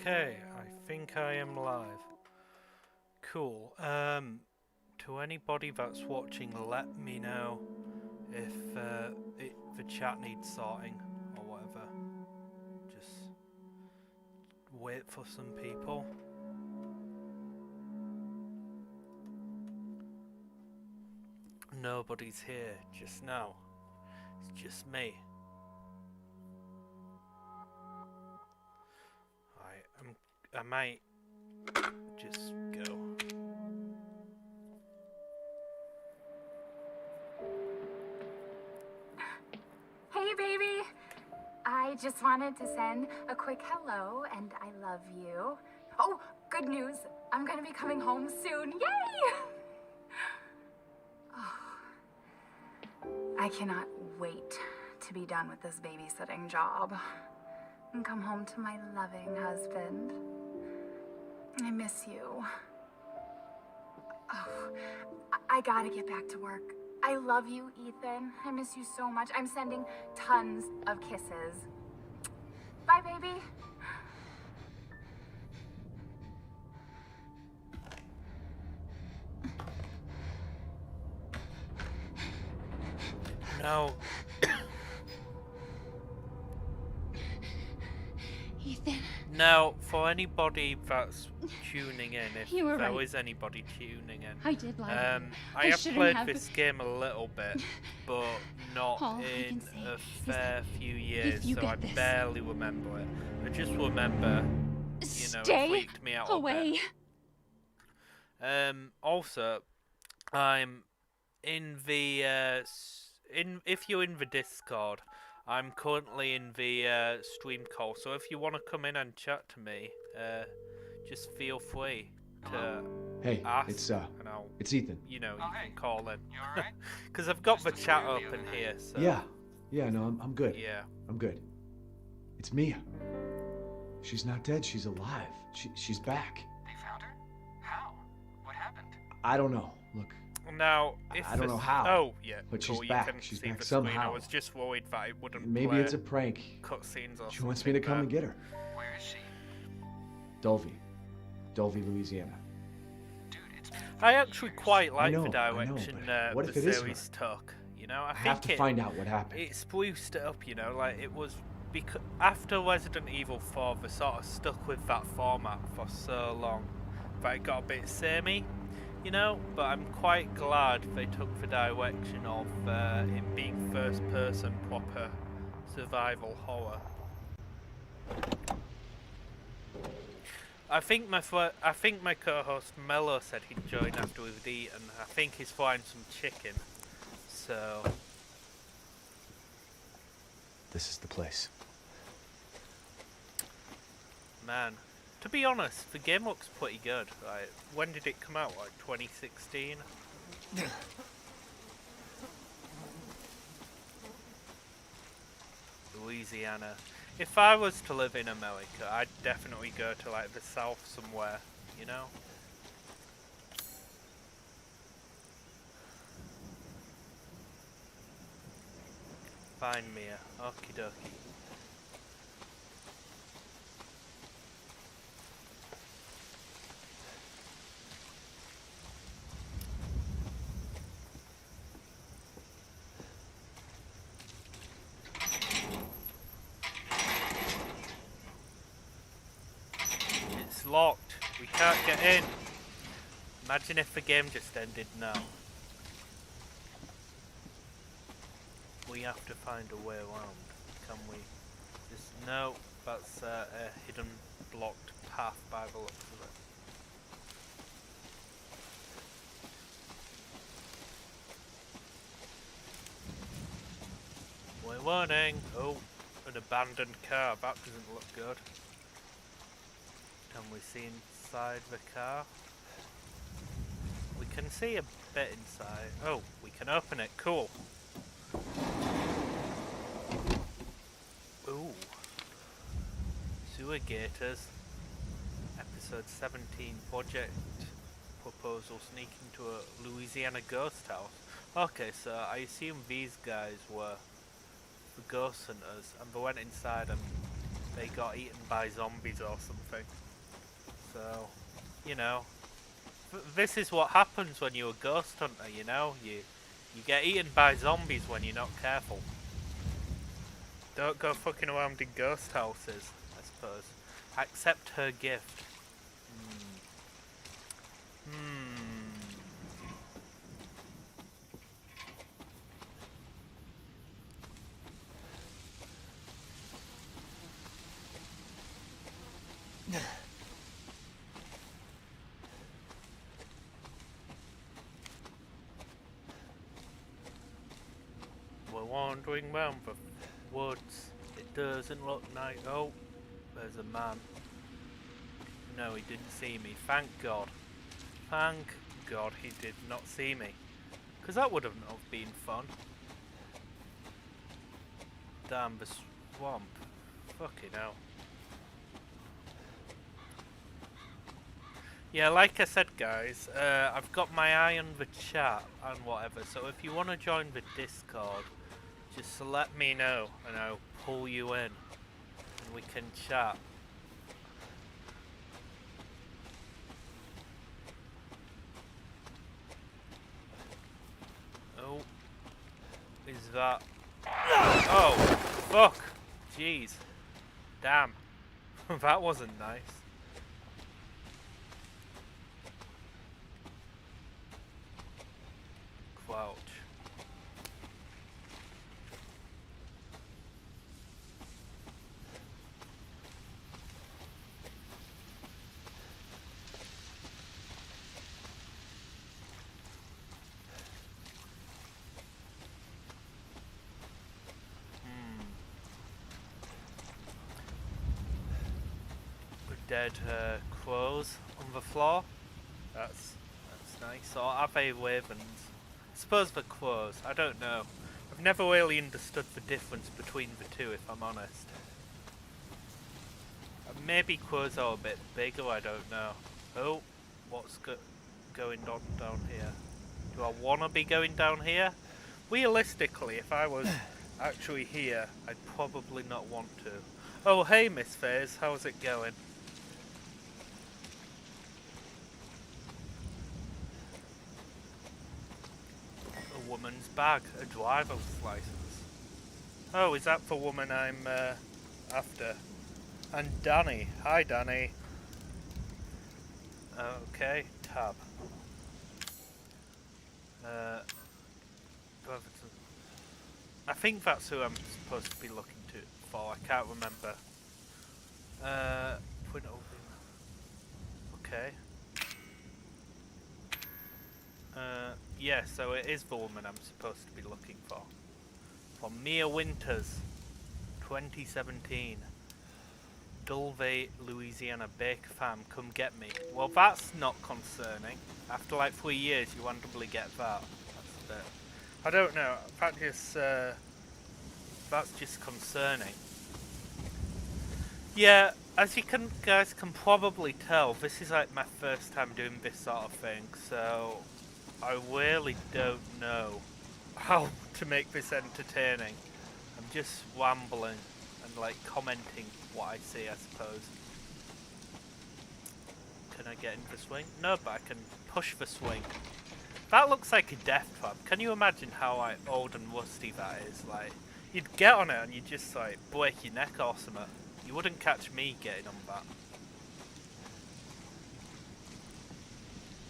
Okay, I think I am live. Cool. To anybody that's watching, let me know if the chat needs sorting or whatever. Just wait for some people. Nobody's here just now. It's just me. I might just go. Hey, baby! I just wanted to send a quick hello and I love you. Oh, good news! I'm gonna be coming home soon. Yay! Oh, I cannot wait to be done with this babysitting job and come home to my loving husband. I miss you. Oh, I gotta get back to work. I love you, Ethan. I miss you so much. I'm sending tons of kisses. Bye, baby. No. Ethan. Now, for anybody that's tuning in, if You were there right. is anybody tuning in, I did lie to you. I have shouldn't played have. this game a little bit, but not All I in can say a is fair few years, you so get I this- barely remember it. I just remember, you know, it Stay freaked me out a away. bit. Also, I'm in the if you're in the Discord, I'm currently in the stream call. So if you want to come in and chat to me, just feel free to Hey, ask, it's and I'll, Ethan. you know, you hey. can call in. You alright? Because I've got Just the was chat worried the open other here. night. So Yeah, no, I'm good. yeah. I'm good. It's Mia. She's not dead. She's alive. She's back. They found her? How? What happened? I don't know. Look, Now, if I don't know this- how, Oh yeah, but cool, she's you back. can She's see back the screen. I somehow. was just worried that it wouldn't maybe play it's a prank. cutscenes or She wants me to come and get her. Where is she? Dulvey, Louisiana. Dude, it's been I actually quite I like know, the I know, direction but what the if it is series took. You know, I have to find out what happened. It spruced it up, you know, like it was because after Resident Evil 4, they sort of stuck with that format for so long that it got a bit samey, you know. But I'm quite glad they took the direction of it being first-person, proper survival horror. I think my co-host Mello said he'd join after we've eaten. I think he's frying some chicken, so. This is the place. Man, to be honest, the game looks pretty good. Like, when did it come out? Like 2016? Louisiana. If I was to live in America, I'd definitely go to like the south somewhere, you know? Find Mia. Okie dokie. It's locked. We can't get in. Imagine if the game just ended now. We have to find a way around. Can we? Just no. That's a hidden, blocked path by the looks of it. Warning! Oh, an abandoned car. That doesn't look good. Can we see inside the car? We can see a bit inside. Oh, we can open it. Cool. Ooh. Sewer Gators. Episode 17. Project proposal. Sneak into a Louisiana ghost house. Okay, so I assume these guys were the ghost hunters, and they went inside and they got eaten by zombies or something. So, you know, this is what happens when you're a ghost hunter, you know? You get eaten by zombies when you're not careful. Don't go fucking around in ghost houses, I suppose. Accept her gift. We're wandering round the woods. It doesn't look nice. Oh, there's a man. No, he didn't see me. Thank God. Thank God he did not see me. Because that would have not been fun. Damn, the swamp. Fucking hell. Yeah, like I said, guys, I've got my eye on the chat and whatever, so if you want to join the Discord, just let me know and I'll pull you in and we can chat. Oh, is that... Oh, fuck! Jeez. Damn. That wasn't nice. Crouch. Dead crows on the floor. That's nice. Or are they ravens? I suppose they're crows. I don't know. I've never really understood the difference between the two, if I'm honest. Maybe crows are a bit bigger, I don't know. Oh, what's going on down here? Do I want to be going down here? Realistically, if I was actually here, I'd probably not want to. Oh, hey Miss Faze, how's it going? A woman's bag, a driver's license. Oh, is that the woman I'm after? And Danny. Hi, Danny. Okay, tab. I think that's who I'm supposed to be looking for. I can't remember. Point over. Okay. Yeah, so it is the woman I'm supposed to be looking for. From Mia Winters, 2017. Dulve, Louisiana Bake Farm, come get me. Well, that's not concerning. After like 3 years, you randomly get that. That's a bit... I don't know. That's just concerning. Yeah, as you guys can probably tell, this is like my first time doing this sort of thing, so I really don't know how to make this entertaining. I'm just rambling and like commenting what I see, I suppose. Can I get in the swing? No, but I can push the swing. That looks like a death trap. Can you imagine how like old and rusty that is? Like, you'd get on it and you'd just like break your neck or something. You wouldn't catch me getting on that.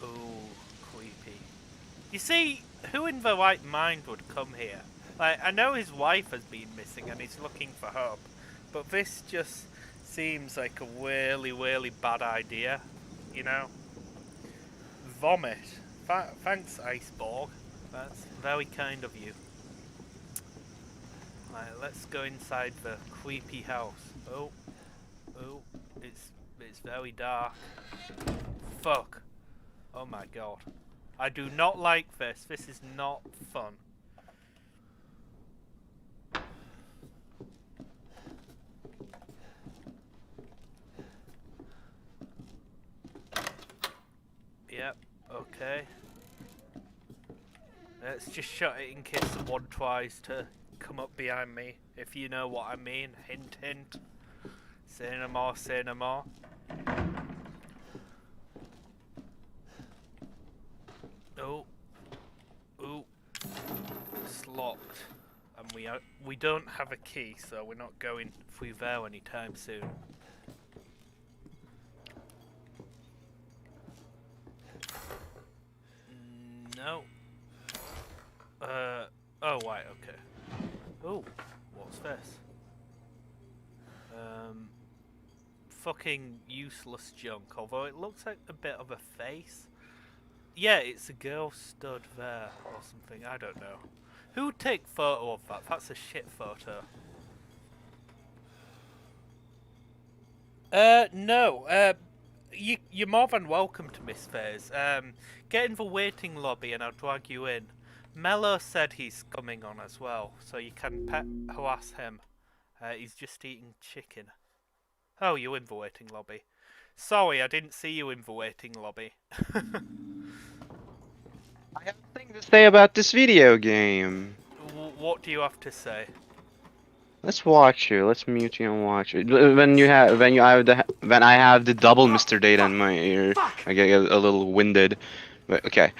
Ooh, creepy. You see, who in the right mind would come here? Like, I know his wife has been missing and he's looking for help, but this just seems like a really, really bad idea, you know? Vomit. Thanks, Iceborg. That's very kind of you. Right, let's go inside the creepy house. Oh, it's very dark. Fuck. Oh my god. I do not like this. This is not fun. Yep, okay. Let's just shut it in case someone tries to come up behind me, if you know what I mean. Hint, hint. Say no more, say no more. Oh. Ooh. It's locked. And we don't have a key, so we're not going through there anytime soon. No. Oh, right, okay. Oh, what's this? Fucking useless junk, although it looks like a bit of a face. Yeah, it's a girl stood there or something, I don't know. Who would take photo of that? That's a shit photo. No, you're more than welcome to Miss Fairs. Get in the waiting lobby and I'll drag you in. Mello said he's coming on as well, so you can harass him. He's just eating chicken. Oh, you're in the waiting lobby. Sorry, I didn't see you in the waiting lobby. I have a thing to say about this video game. What do you have to say? Let's watch you. Let's mute you and watch it. When I have the double Mr. Data in my ear, I get a little winded. But okay.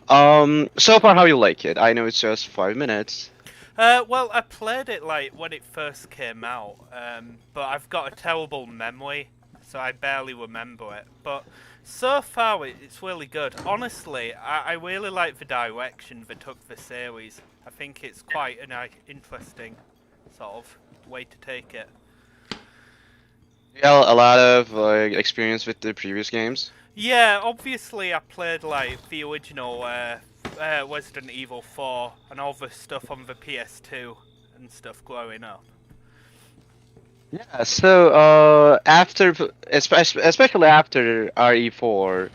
So far, how you like it? I know it's just 5 minutes. Well, I played it like when it first came out, but I've got a terrible memory, so I barely remember it. But so far, it's really good. Honestly, I really like the direction they took the series. I think it's quite an interesting sort of way to take it. Yeah, a lot of like experience with the previous games. Yeah, obviously I played like the original Resident Evil 4 and all the stuff on the PS2 and stuff growing up. Yeah, so especially after RE4,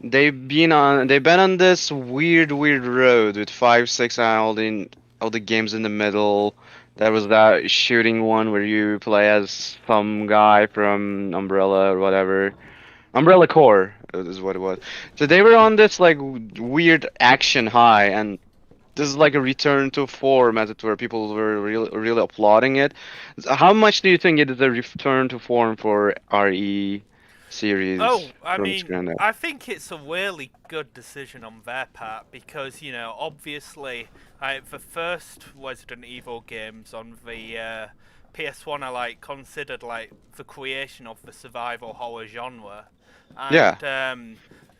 they've been on this weird road with 5, 6 and all the games in the middle. There was that shooting one where you play as some guy from Umbrella or whatever. Umbrella Corps is what it was. So they were on this like weird action high, and this is like a return to form, as it were. People were really applauding it. So how much do you think it is a return to form for RE series? Oh, I from mean, Scranda? I think it's a really good decision on their part because, you know, obviously, the first Resident Evil games on the PS1 are like considered like the creation of the survival horror genre, and Yeah.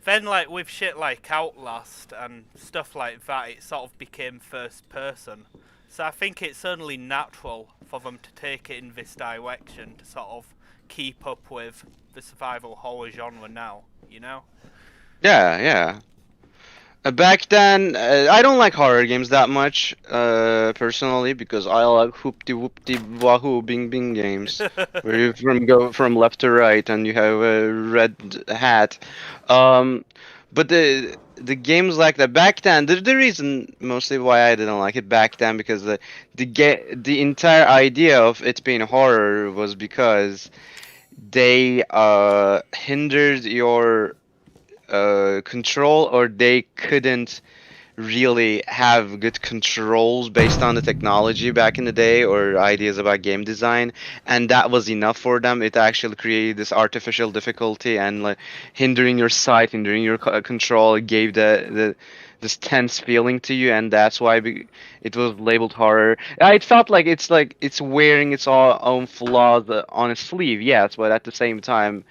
then like with shit like Outlast and stuff like that, it sort of became first person. So I think it's only natural for them to take it in this direction to sort of keep up with the survival horror genre now, you know? Yeah. Back then, I don't like horror games that much, personally, because I like whoopty whoopty wahoo bing bing games, where you go from left to right and you have a red hat. But the games like that back then, the reason mostly why I didn't like it back then, because the entire idea of it being horror was because they hindered your control, or they couldn't really have good controls based on the technology back in the day or ideas about game design, and that was enough for them. It actually created this artificial difficulty and like hindering your sight, hindering your control. It gave the this tense feeling to you, and that's why it was labeled horror. It felt like it's wearing its own flaws on its sleeve, yes, but at the same time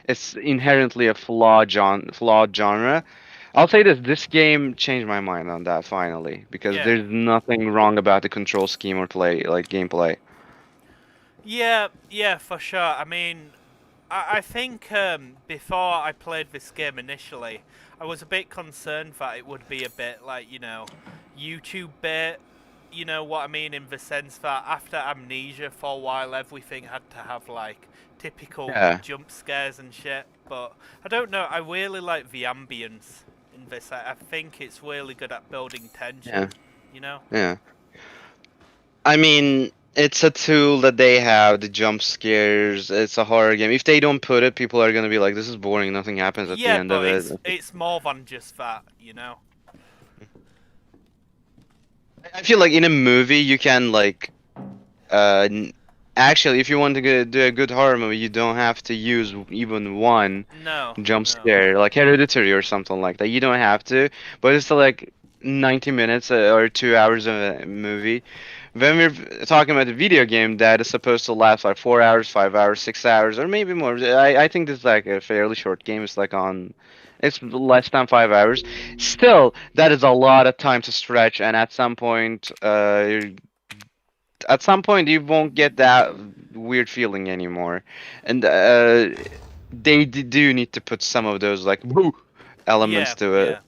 it's inherently a flawed genre. I'll say this game changed my mind on that finally, because Yeah. there's nothing wrong about the control scheme or gameplay. Yeah, for sure. I mean, I think before I played this game initially, I was a bit concerned that it would be a bit like, you know, YouTube bait. You know what I mean, in the sense that after Amnesia for a while, everything had to have like typical Yeah. jump scares and shit. But I don't know. I really like the ambience in this. I think it's really good at building tension. Yeah. You know. Yeah. I mean, it's a tool that they have, the jump scares. It's a horror game. If they don't put it, people are gonna be like, "This is boring. Nothing happens at the Yeah, end of but it." it's more than just that. You know. I feel like in a movie you can like, actually, if you want to do a good horror movie, you don't have to use even one No, jump no. scare, like Hereditary or something like that. You don't have to, but it's still like 90 minutes or 2 hours of a movie. When we're talking about a video game that is supposed to last like 4 hours, 5 hours, 6 hours, or maybe more, I think this is like a fairly short game. It's like it's less than 5 hours. Still, that is a lot of time to stretch, and at some point you won't get that weird feeling anymore, and do need to put some of those like woo elements Yeah, to it. yeah.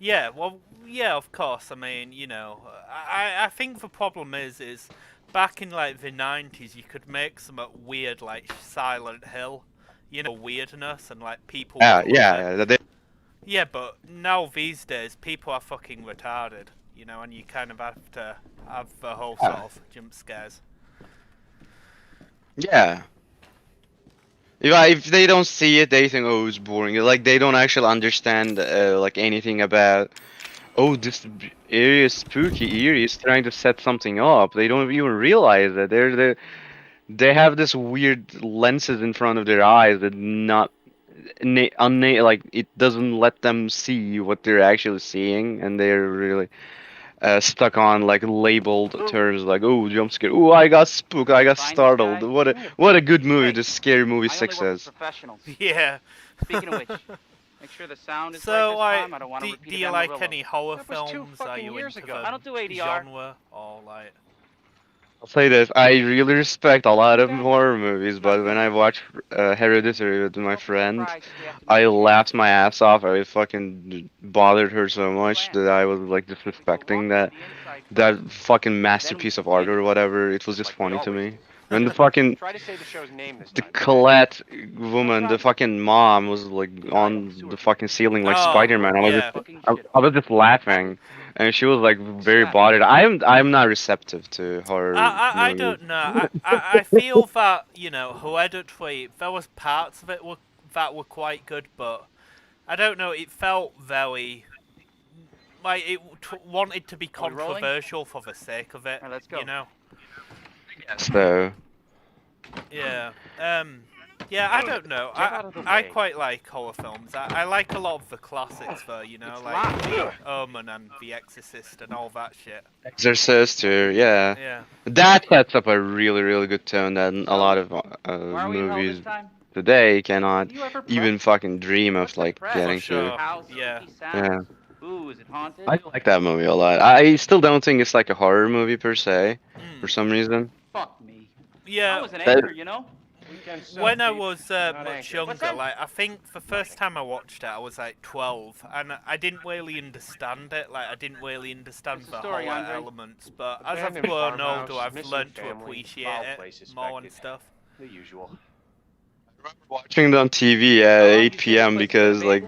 Yeah, well, yeah, of course. I mean, you know, I think the problem is back in like the 90s, you could make some weird like Silent Hill, you know, weirdness, and like people would Yeah, love it. yeah, yeah. Yeah, but now these days, people are fucking retarded, you know, and you kind of have to have the whole sort of jump scares. Yeah. If they don't see it, they think, oh, it's boring. Like they don't actually understand like anything about. Oh, this area is spooky. Eerie is trying to set something up. They don't even realize that they have this weird lenses in front of their eyes that not like it doesn't let them see what they're actually seeing, and they're really stuck on like labeled terms like oh jump scare, oh I got spooked, I got startled. What a good movie this Scary Movie 6 is. Professionals. Yeah. Speaking of which, make sure the sound is So, right this time. I don't want to do repeat you Amarillo. like any horror That was 2 films? Are fucking you years into ago. the I don't do ADR. genre or like? I'll say this, I really respect a lot of horror movies, but when I watched Hereditary with my friend, I laughed my ass off. I fucking bothered her so much that I was like disrespecting that fucking masterpiece of art or whatever. It was just funny to me. When the fucking Try to say the show's name this the time. Colette woman, the fucking mom, was like on the fucking ceiling like Oh, Spider-Man. yeah. I was just laughing, and she was like very bothered. I'm not receptive to horror I movies. don't know. I feel that, you know, Hereditary, there was parts of it that were quite good, but I don't know, it felt very like it wanted to be Are we rolling? controversial for the sake of it. Alright, let's go. You know? So Yeah. Yeah, I don't know. Get out of the I way. quite like horror films. I like a lot of the classics though, you know, It's like locked. The Omen and The Exorcist and all that shit. Exorcist, or yeah, Yeah. that sets up a really really good tone that a lot of Why are we in hell movies this time? today cannot You ever even fucking dream of like prep? getting For sure. to. House, Yeah. spooky Yeah. sounds. Ooh, is it haunted? I like that movie a lot. I still don't think it's like a horror movie per se, Mm. for some reason. Fuck me. I Yeah. was an That- anchor, you know? When I was Not much anxious. younger, What's that? like I think the first time I watched it, I was like 12, and I didn't really understand it. Like I didn't really understand What's the the story, horror Andre? elements. But as I've Abandoned grown farmhouse, older, I've missing learned to family, appreciate foul it play more and suspected. stuff. The usual. Watching it on TV at 8 p.m. because like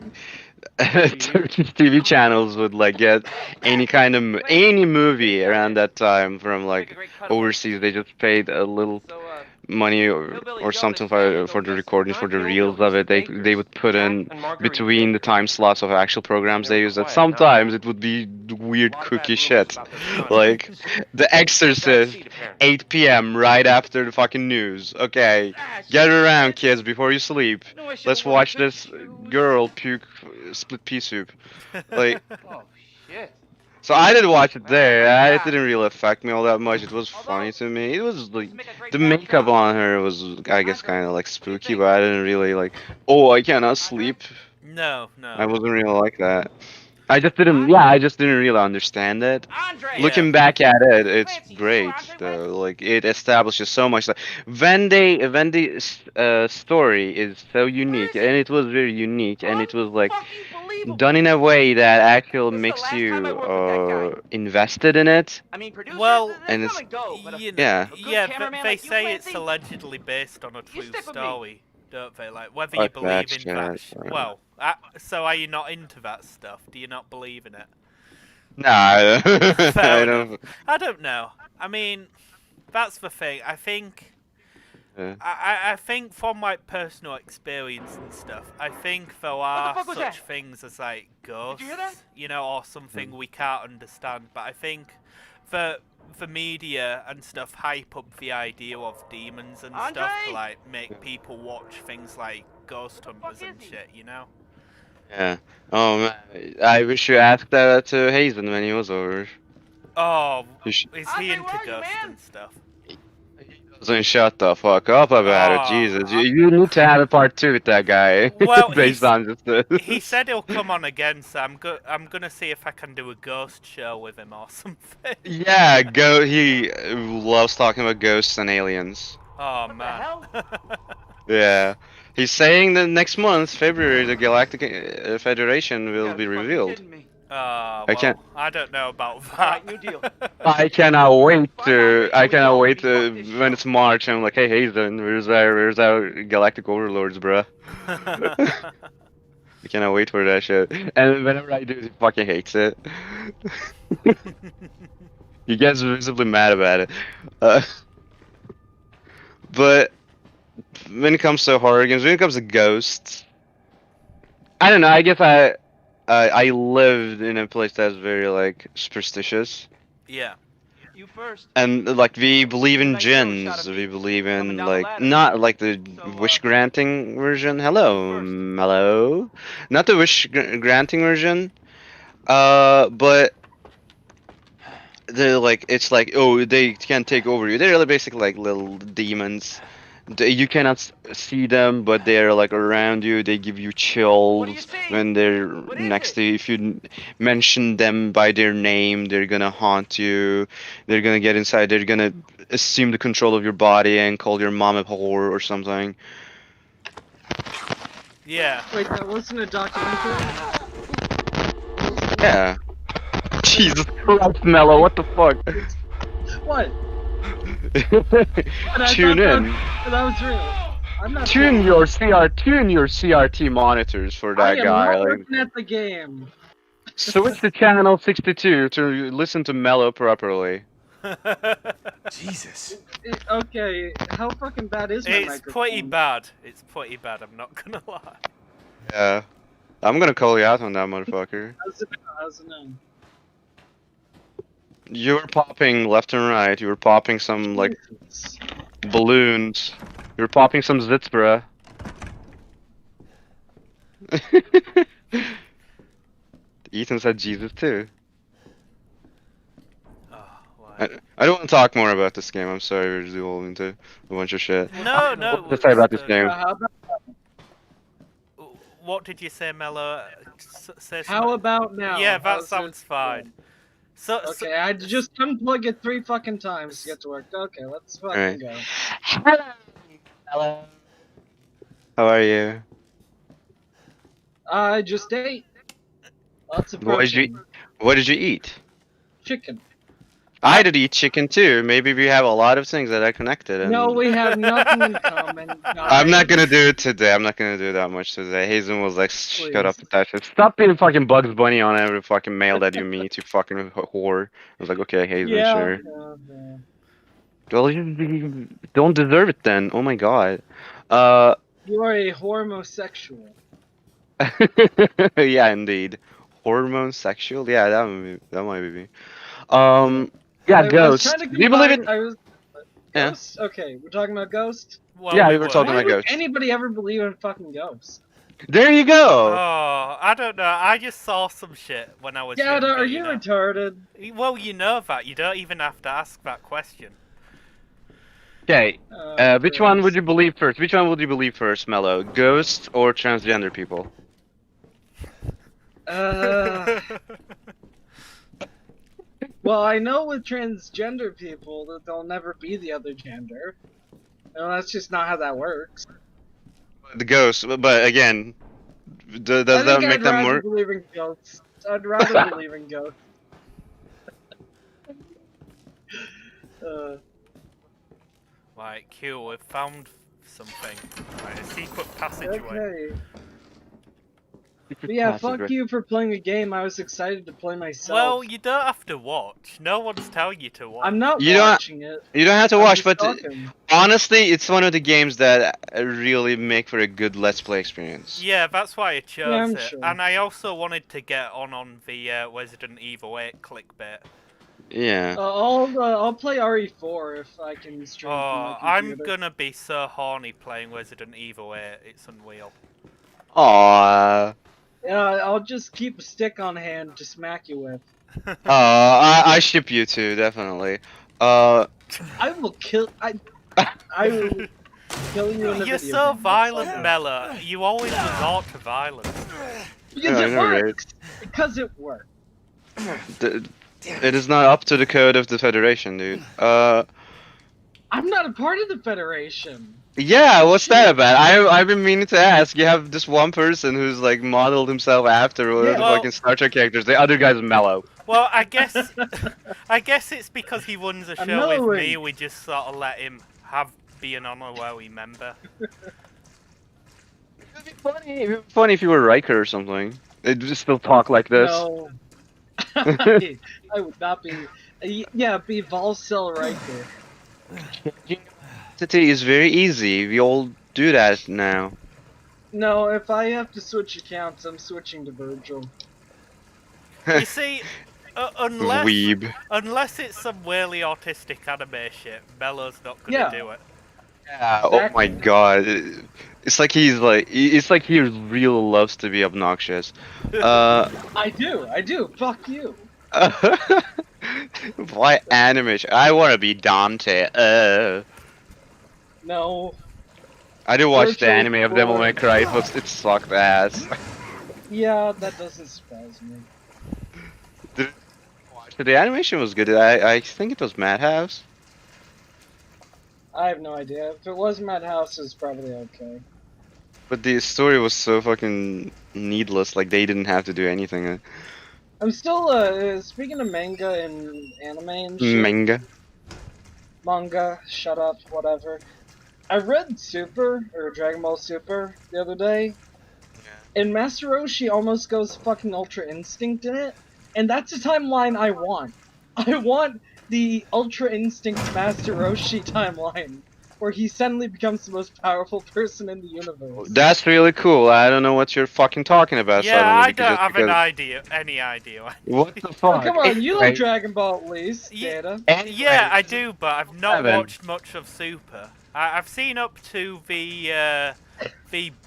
certain TV channels would like get any kind of any movie around that time from like overseas. They just paid a little So, money or something for the recordings, for the reels of it. They would put in between the time slots of actual programs they use. That sometimes it would be weird cookie shit, like The Exorcist, 8 p.m. right after the fucking news. Okay, get around, kids, before you sleep. Let's watch this girl puke split pea soup. Like, Oh, shit. so I did watch it there. It didn't really affect me all that much. It was funny to me. It was like the makeup on her was, I guess, kind of like spooky, but I didn't really like. Oh, I cannot sleep. No, I no. wasn't really like that. I just didn't. Yeah, I just didn't really understand it. Andre! Yeah. Looking back at it, it's great though. Like it establishes so much. Like when the story is so unique, and it was very unique, and it was like done in a way that actually makes you invested in it. I mean, producer, Well, they and come it's- and go, but You know, Yeah. yeah, cameraman they like you say can't it's think. allegedly based on a true stick with me. story, don't they? Like whether you Fuck that believe in that. shit, bro. Well, so are you not into that stuff? Do you not believe in it? Nah, I Fair don't. I don't know. I mean, that's the thing. I think Yeah. I think from like personal experience and stuff, I think there are fuck was such that? things as like ghosts, you hear that? you know, or something we can't understand. But I think the media and stuff hype up the idea of demons and stuff to Andre? like make people watch things like ghost hunters is and he? shit, you know? Yeah. Oh man, I wish you asked that to Hazen when he was over. Oh, He is Andre, he into where are you, ghosts man? and stuff? doesn't shut the fuck up about it. Oh, Jesus, you need to have a part 2 with that guy. Well, Based on just he this. said he'll come on again, so I'm gonna see if I can do a ghost show with him or something. Yeah, go. He loves talking about ghosts and aliens. Oh What the man. hell? Yeah, he's saying that next month, February, the Galactic Federation You will gotta be fucking revealed. kidding me. I Well, can't. I don't know about that. Alright, new deal. I cannot wait Fuck, to. Andre, I here we cannot go. wait Fuck to this when show. it's March. I'm like, hey Hazen, where's our galactic overlords, bruh? I cannot wait for that shit. And whenever I do, he fucking hates it. He gets visibly mad about it. Uh, but when it comes to horror games, when it comes to ghosts, I don't know. I guess I lived in a place that's very like superstitious, Yeah. You first. and like we believe in Nice throw, shot jinns. of We me believe coming in down the like ladder. not like the So, wish granting version. Hello, first. hello, not the wish granting version. But they're like it's like oh they can take over you. They're basically like little demons. You cannot see them, but they're like around you. They give you What do you chills see? when they're What is next it? to you. If you mention them by their name, they're gonna haunt you. They're gonna get inside. They're gonna assume the control of your body and call your mom a whore or something. Yeah. Wait, that wasn't a documentary? Yeah. Jesus Christ, Mello, what the fuck? What? And I Tune thought in. that was real. I'm not Tune kidding. your CRT monitors for I that am guy. not Like, looking at the game. switch to channel 62 to listen to Mello properly. Jesus. Okay, how fucking bad is my It's microphone? pretty bad. It's pretty bad. I'm not gonna lie. Yeah. I'm gonna call you out on that motherfucker. How's it know? You were popping left and right. You were popping some like Jesus. balloons. You were popping some zits, bruh. Ethan said Jesus too. Oh, I, why? I don't want to talk more about this game. I'm sorry, we're just evolving into a bunch of shit. No, no. What to say about this uh, game? How about, What did you say, Mello? Say how something. about now? Yeah, that How's sounds it fine. going? So, Okay, I just unplug it 3 fucking times to get to work. Okay, let's fucking Alright. go. Hello. How are you? I just ate. Lots of What did protein. you What did you eat? Chicken. I did eat chicken too. Maybe we have a lot of things that are connected. And No, we have nothing in common. I'm not gonna guys. do it today. I'm not gonna do that much today. Hazen was like, shut up Please. with that shit. Stop being fucking Bugs Bunny on every fucking mail that you meet, you fucking whore. I was like, okay, Hazen, Yeah. sure. Yeah. Well, you don't deserve it then. Oh my god. You are a homosexual. Yeah, indeed. Hormone sexual? Yeah, that might be me. Yeah, I was ghost. trying to Do you believe combine- in? I was. Yeah. Ghost? Okay, we're talking about Ghost. well, Yeah, we we were were. talking Why about would Ghost. anybody ever believe in fucking ghosts? There you go. Oh, I don't know. I just saw some shit when I was Yeah, younger, are you know? retarded? Well, you know that. You don't even have to ask that question. Okay. Which one would Christ. you believe first? Which one would you believe first, Mello? Ghosts or transgender people? Well, I know with transgender people that they'll never be the other gender. No, that's just not how that works. The ghosts, but again, does I that think make I'd them rather more? believe in ghosts. I'd rather believe in ghosts. Right, Q, we've found something. Right, a secret passageway. Okay. But yeah, Passive fuck aggressive. you for playing a game I was excited to play myself. Well, you don't have to watch. No one's telling you to watch. I'm not You don't- watching it. You don't have to I'm watch, just but talking. honestly, it's one of the games that really make for a good Let's Play experience. Yeah, that's why I chose I'm it. sure. And I also wanted to get on the Resident Evil 8 clickbait. Yeah. I'll play RE4 if I can stream from Oh, my I'm computer. gonna be so horny playing Resident Evil 8. It's unreal. Aww. Yeah, I'll just keep a stick on hand to smack you with. I ship you too, definitely. I will kill. I will kill you in a You're video so game. violent, Mella. You always resort to violence. Because Yeah, I it know, right? works. Because it works. It is not up to the code of the Federation, dude. I'm not a part of the Federation. Yeah, what's that about? I've been meaning to ask. You have this one person who's like modeled himself after one of the Well- fucking Star Trek characters. The other guy's mellow. Well, I guess it's because he runs a I'm show with mellowing. me. We just sort of let him be an honorary member. It'd be funny if you were Riker or something. They'd just still talk like this. No. I would not be. Yeah, be Volcel Riker. Identity is very easy. We all do that now. No, if I have to switch accounts, I'm switching to Virgil. You see, unless it's some really autistic anime shit, Melo's not gonna Yeah. do it. Yeah. Oh my god. It's like he really loves to be obnoxious. I do. Fuck you. Why animation? I want to be Dante. No. I did watch the Virtual anime of Devil May Boy. Cry. It sucked ass. Yeah, that doesn't surprise me. The animation was good. I think it was Madhouse. I have no idea. If it was Madhouse, it's probably okay. But the story was so fucking needless. Like they didn't have to do anything. I'm still, speaking of manga and anime and shit. Manga, shut up, whatever. I read Super, or Dragon Ball Super, the other day. And Master Roshi almost goes fucking Ultra Instinct in it. And that's a timeline I want. I want the Ultra Instinct Master Roshi timeline. Where he suddenly becomes the most powerful person in the universe. That's really cool. I don't know what you're fucking talking about. Yeah, suddenly, I don't have because- any idea. What the Oh, fuck? come on, you Anyway, like Dragon Ball at least, Ye- Data. Yeah, I do, but I've not Seven. watched much of Super. I've seen up to the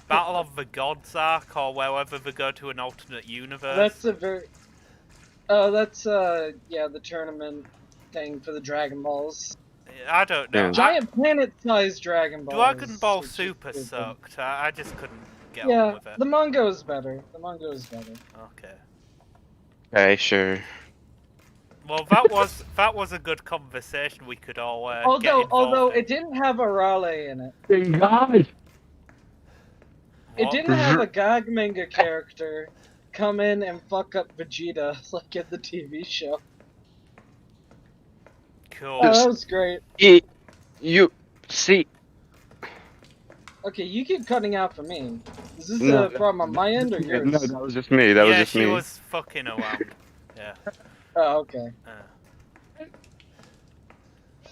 Battle of the Gods arc, or wherever they go to an alternate universe. That's a very... yeah, the tournament thing for the Dragon Balls. I don't know. Yeah. Giant planet-sized Dragon Balls. Dragon Ball which is Super stupid. sucked. I just couldn't get on Yeah, with it. the manga is better. The manga is better. Okay. Okay, sure. Well, that was a good conversation we could all get Although involved in. it didn't have Arale in it. Thank God. It What? didn't have a gag manga character come in and fuck up Vegeta like in the TV show. Cool. Oh, that was great. You see. Okay, you keep cutting out for me. Is this No, a problem on my end or yours? No, that was just me. That was Yeah, just she me. was fucking around. Yeah. Oh, okay.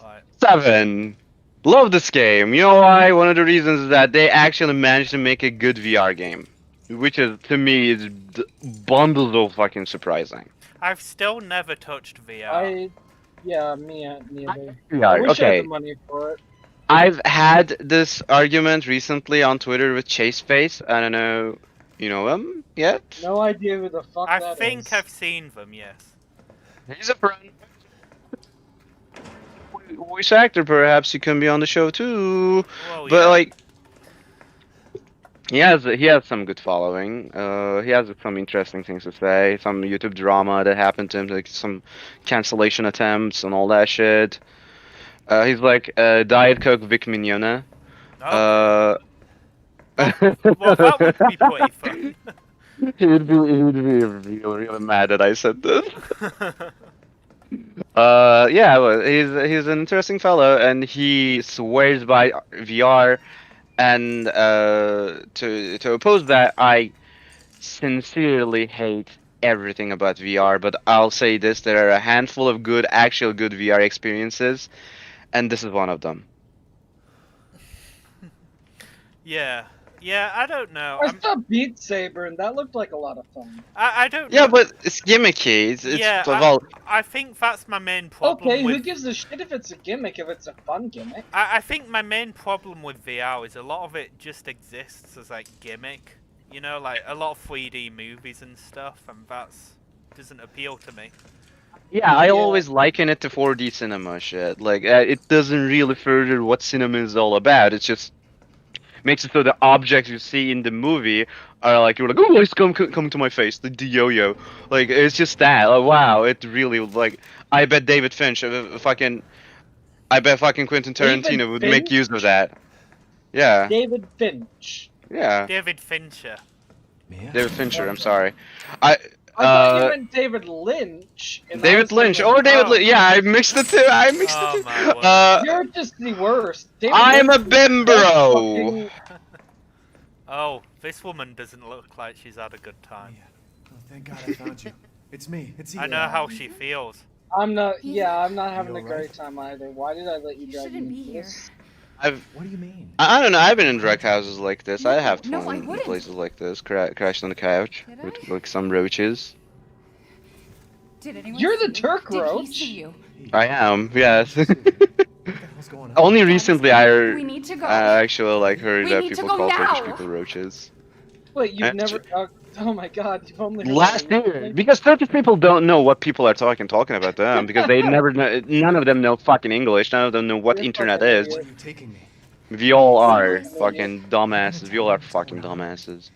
Right. 7. Love this game. You know why? One of the reasons is that they actually managed to make a good VR game, which is to me is bundles of fucking surprising. I've still never touched VR. Yeah, me neither. I VR, wish I had okay. the money for it. I've had this argument recently on Twitter with Chase Face. I don't know, you know him yet? No idea who the fuck I that think is. I've seen them, yes. He's a friend. Voice actor, perhaps he can be on the show too. Well, But yeah. like, he has some good following. He has some interesting things to say. Some YouTube drama that happened to him, like some cancellation attempts and all that shit. He's like Diet Coke Vic Mignogna. Oh, well, that would be pretty fun. he would be really mad that I said this. Yeah, well, he's an interesting fellow, and he swears by VR. And to oppose that, I sincerely hate everything about VR, but I'll say this: there are a handful of good, actual good VR experiences, and this is one of them. Yeah. Yeah, I don't know. I saw Beat Saber, and that looked like a lot of fun. I don't Yeah, know. but it's gimmicky. It's Yeah, well, I think that's my main problem Okay, with... who gives a shit if it's a gimmick, if it's a fun gimmick? I think my main problem with VR is a lot of it just exists as like gimmick. You know, like a lot of 3D movies and stuff, and that's doesn't appeal to me. yeah, I Yeah. always liken it to 4D cinema shit. Like, it doesn't really further what cinema is all about. It's just makes it so the objects you see in the movie are like, you're like, oh, it's coming to my face, the yo-yo. Like, it's just that. Like, wow, it really like. I bet David Finch, I bet fucking Quentin David Tarantino would make Finch? use of that. Yeah, David Finch. yeah. David Fincher. Mia? David Fincher. I'm sorry. I I thought you meant David Lynch. and I David was Lynch thinking, or David oh. Lynch. Yeah, I mixed the two. I mixed Oh, the my two. word. You're just the worst. David I'm a Lynch bimbro. fucking- Oh, this woman doesn't look like she's had a good time. Mia. Oh, thank God I found you. It's me. It's I Ethan. know how she feels. I'm not. Yeah, I'm not having a You alright? great time either. Why did I let you You drag shouldn't me be into here. this? What do you mean? I don't know. I've been in drug houses like this. I No, have no, fun I in wouldn't. places like this. Crashed on the couch Did with I? like some roaches. Did anyone You're see the you? Turk Did he Roach. see you? I am. Yes. What the hell's going on? Only Dad is recently coming. We need to go. I actually like heard We that need to people go call Turkish now. people roaches. Wait, you've That's never. Oh my God, you've only heard Last that year, recently? because Turkish people don't know what people are talking about them because they never know. None of them know fucking English. None of them know what You're internet fucking is. Where idiot. are you taking me? We all are Someplace. fucking dumbasses. We all are fucking dumbasses.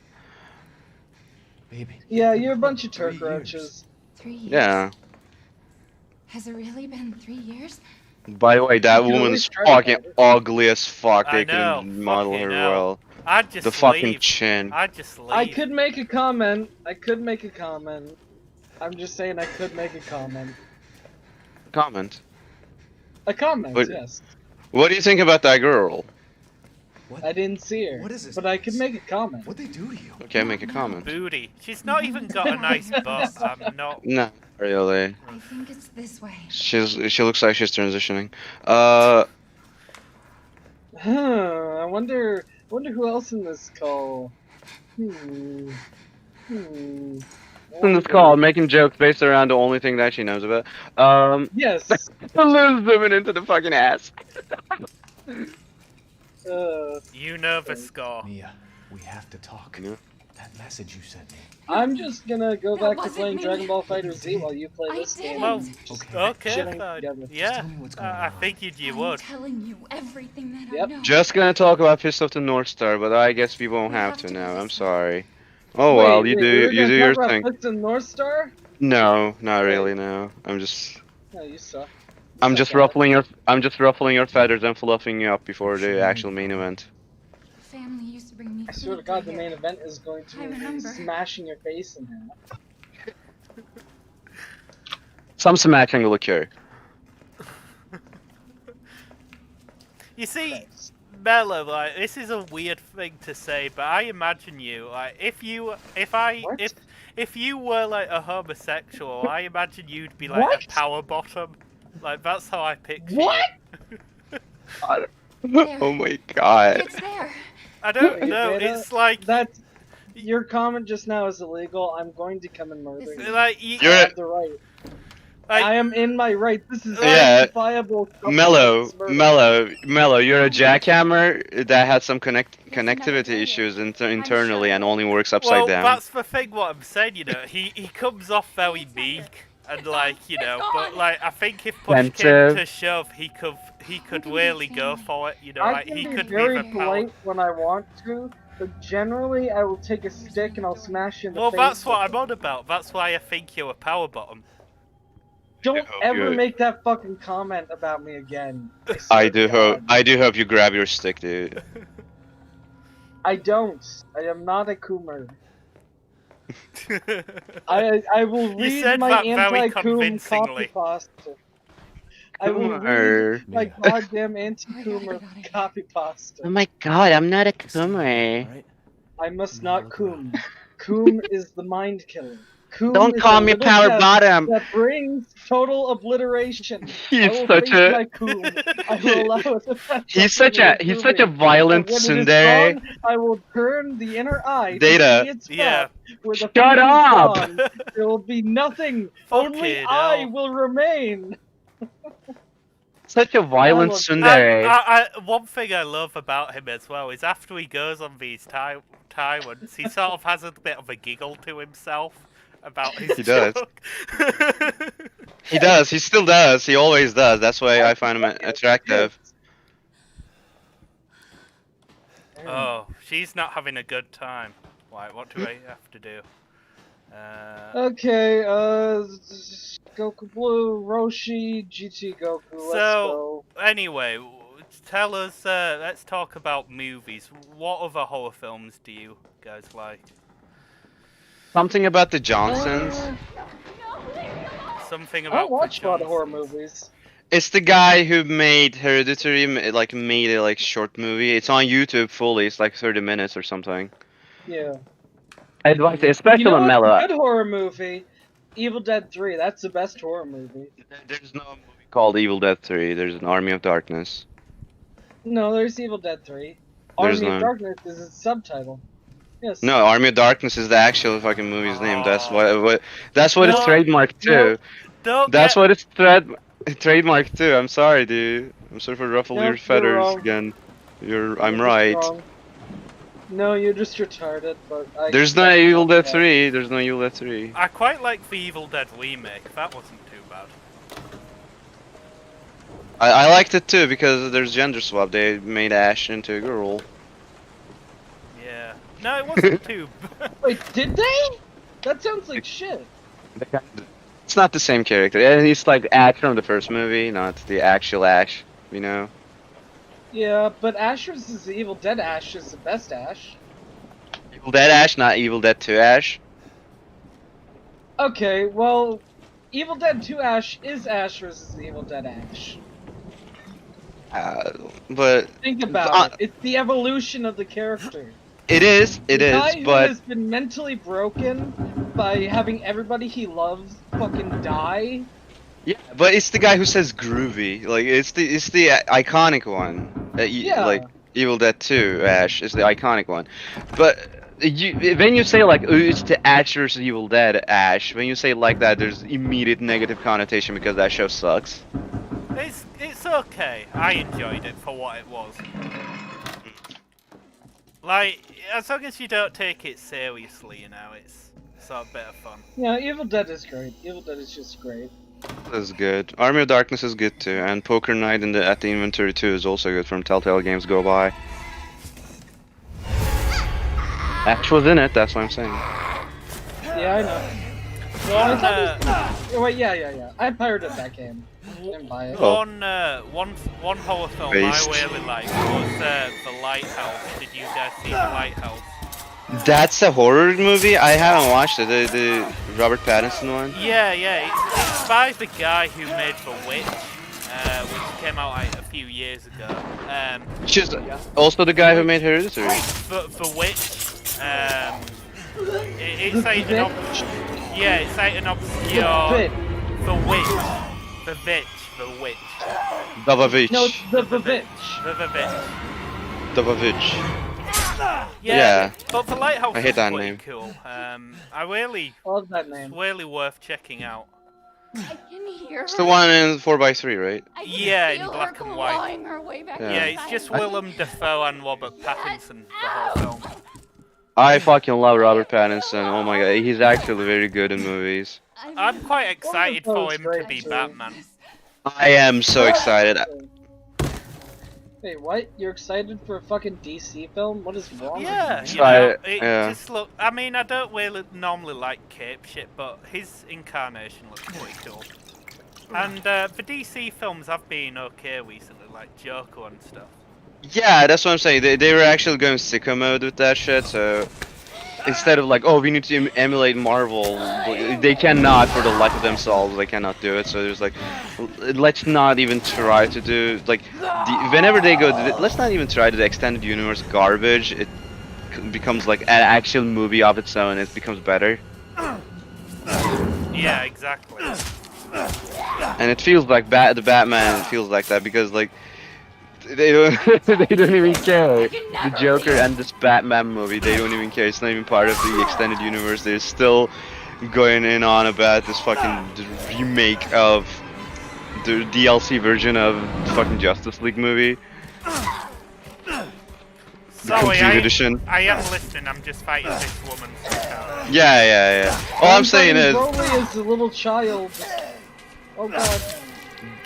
Baby. Yeah, you're a bunch of 3 Turk years. roaches. 3 years. Yeah. Has it really been 3 years? By the way, that You can woman's always try fucking harder. ugly as fuck. I They know, couldn't model fucking her hell. well. I'd just The fucking leave. chin. I'd just leave. I could make a comment. I'm just saying I could make a comment. Comment. A comment, What- yes. What do you think about that girl? What? I didn't see her. What is this But I could place? make a comment. What'd they do to you? Okay, make a comment. Booty. She's not even got a nice butt. I'm not. No, really. I think it's this way. She looks like she's transitioning. I wonder who else in this call. Hmm. In this call, making jokes based around the only thing that she knows about. Yes. Zooming into the fucking ass. You know the score. Mia, we have to talk. Yeah. That message you sent me. I'm just gonna go That back to wasn't playing me. Dragon Ball Fighter Z while you play I this game. didn't. Well, Okay. okay, Chilling fine. together. Yeah, tell me what's going I on. figured you I'm would. telling you everything that I Yep. know. Just gonna talk about Fist of the North Star, but I guess we won't We have have to to now. do I'm this. sorry. Oh well, you wait, do we were you gonna do talk your about thing. Blitz and North Star? No, not Wait. really. No, I'm just No, you suck. I'm You just suck at it. I'm just ruffling your feathers and fluffing you up before the actual main event. Family used to bring me I food swear to God, the here. main event is going to I be remember. smashing your face in half. Some smashing will occur. You see, Bella, like this is a weird thing to say, but I imagine you like if What? you were like a homosexual, I imagine you'd be like What? a power bottom. Like that's how I picture What? Oh my god. It's there. I don't Wait, know. Beta, It's like That's your comment just now is illegal. I'm going to come and murder you. like you. I You're have the right. Like, I am in my right. This is Yeah. justifiable. Mellow, murder. Mellow, you're a jackhammer that had some connectivity issues internally and only works upside well, down. that's the thing. What I'm saying, you know, he comes off very meek and like you know, but like I think if push came Offensive. to shove, he could really go for it. You know, I like can he be could very be the power. polite when I want to, but generally I will take a stick and I'll smash you in the Well, face. that's what with I'm on about. That's why I think you're a power bottom. Don't hope ever you- make that fucking comment about me again. I swear do to hope God. you grab your stick, dude. I don't. I am not a Coomer. I will You read said my that very anti-Coom convincingly. copy pasta. I will read Coomer. my goddamn anti-Coomer I copy pasta. Oh my god, I'm not a All right. I must not Coom. Coom is the mind killer. Coom Don't is call a me little power gem bottom. that brings total obliteration. He's I will such face a my Coom. I will allow it to pass he's up such a through me. violent But when it is tsundere. gone, I will turn the inner eye Data. to see its Yeah. path. Where the Shut fear is up! gone, there will be nothing. Only Fucking I hell. will remain. Such a violent love- tsundere. One thing I love about him as well is after he goes on these tyrants, he sort of has a bit of a giggle to himself about his He does. joke. He does. He still does. He always does. That's why I find him attractive. Oh, she's not having a good time. Right, what do I have to do? Okay, Goku Blue, Roshi, GT Goku, let's go. Anyway, tell us, let's talk about movies. What other horror films do you guys like? Something about the Johnsons. Something I about don't watch a the lot of horror Johnsons. movies. It's the guy who made Hereditary, made a short movie. It's on YouTube fully. It's like 30 minutes or something. Yeah. I advise it, especially You know on what's Mellow. a good horror movie? Evil Dead 3. That's the best horror movie. There's no movie called Evil Dead 3. There's an Army of Darkness. No, there's Evil Dead 3. There's Army none. of Darkness is its subtitle. Yes. No, Army of Darkness is the actual fucking movie's name. That's what that's what it's No, trademarked too. Don't That's get- what it's trademarked too. I'm sorry, dude. I'm sorry for ruffling Nope, your you're feathers wrong. again. I'm You're just right. wrong. No, you're just retarded, but I There's no Evil Dead 3. There's no Evil Dead 3. I quite like the Evil Dead remake. That wasn't too bad. I liked it too because there's gender swap. They made Ash into a girl. Yeah. No, it wasn't too. Wait, did they? That sounds like shit. It's not the same character. And he's like Ash from the first movie, not the actual Ash. You know. Yeah, but Ash vs. the Evil Dead Ash is the best Ash. Evil Dead Ash, not Evil Dead 2 Ash. Okay, well, Evil Dead 2 Ash is Ash vs. the Evil Dead Ash. But Think about it. It's the evolution of the character. it is, The guy who but has been mentally broken by having everybody he loves fucking die. yeah, but it's the guy who says groovy. Like it's the iconic one. Yeah. Like Evil Dead 2 Ash is the iconic one. But when you say like it's the Ash versus Evil Dead Ash, when you say it like that, there's immediate negative connotation because that show sucks. It's okay. I enjoyed it for what it was. Like, as long as you don't take it seriously, you know, it's sort of a bit of fun. Yeah, Evil Dead is great. Evil Dead is just great. That's good. Army of Darkness is good too, and Poker Night at the Inventory 2 is also good from Telltale Games Go By. Ash was in it, that's what I'm saying. Yeah, I know. Well, I thought it was... Wait, yeah. I pirated that game. Didn't buy it. Oh. One horror film Based. I really liked was The Lighthouse. Did you guys see The Lighthouse? That's a horror movie? I haven't watched it, the Robert Pattinson one. Yeah, it's by the guy who made The Witch, which came out like a few years ago. Which is also the guy who made Hereditary. The Witch, it's like an it's like an obscure. The Witch. The Witch. Dovavich. No, it's the Vivitch. The Witch. Dovavich. Yeah, Yeah. but The Lighthouse I hate is that pretty name. cool. I really, Love that name. it's really worth checking out. I can hear her. It's the one in 4x3, right? I can Yeah, in feel black her and white. clawing her way back Yeah. Yeah, inside it's just me. Willem Dafoe and Robert Pattinson the whole film. I fucking love Robert Pattinson. Oh my god, he's actually very good in movies. I'm quite excited for him to great, be too. Batman. I am so excited. Wait, what? You're excited for a fucking DC film? What is wrong Yeah, with you you? know, Right, it yeah. just look. I mean, I don't really normally like cape shit, but his incarnation looks pretty cool. And the DC films have been okay recently, like Joker and stuff. Yeah, that's what I'm saying. They were actually going sicko mode with that shit, so instead of like, oh, we need to emulate Marvel, they cannot for the life of themselves, they cannot do it, so there's like, let's not even try to do, like, whenever they go, let's not even try to the extended universe garbage, becomes like an actual movie of its own, it becomes better. Yeah, exactly. And it feels like the Batman feels like that because like they don't they don't even care. The Joker and this Batman movie, they don't even care. It's not even part of the extended universe. They're still going in on about this fucking remake of the DLC version of the fucking Justice League movie. The Sorry, complete edition. I am listening. I'm just fighting this woman. Yeah. All I'm saying is, Broly is a little child. Oh god.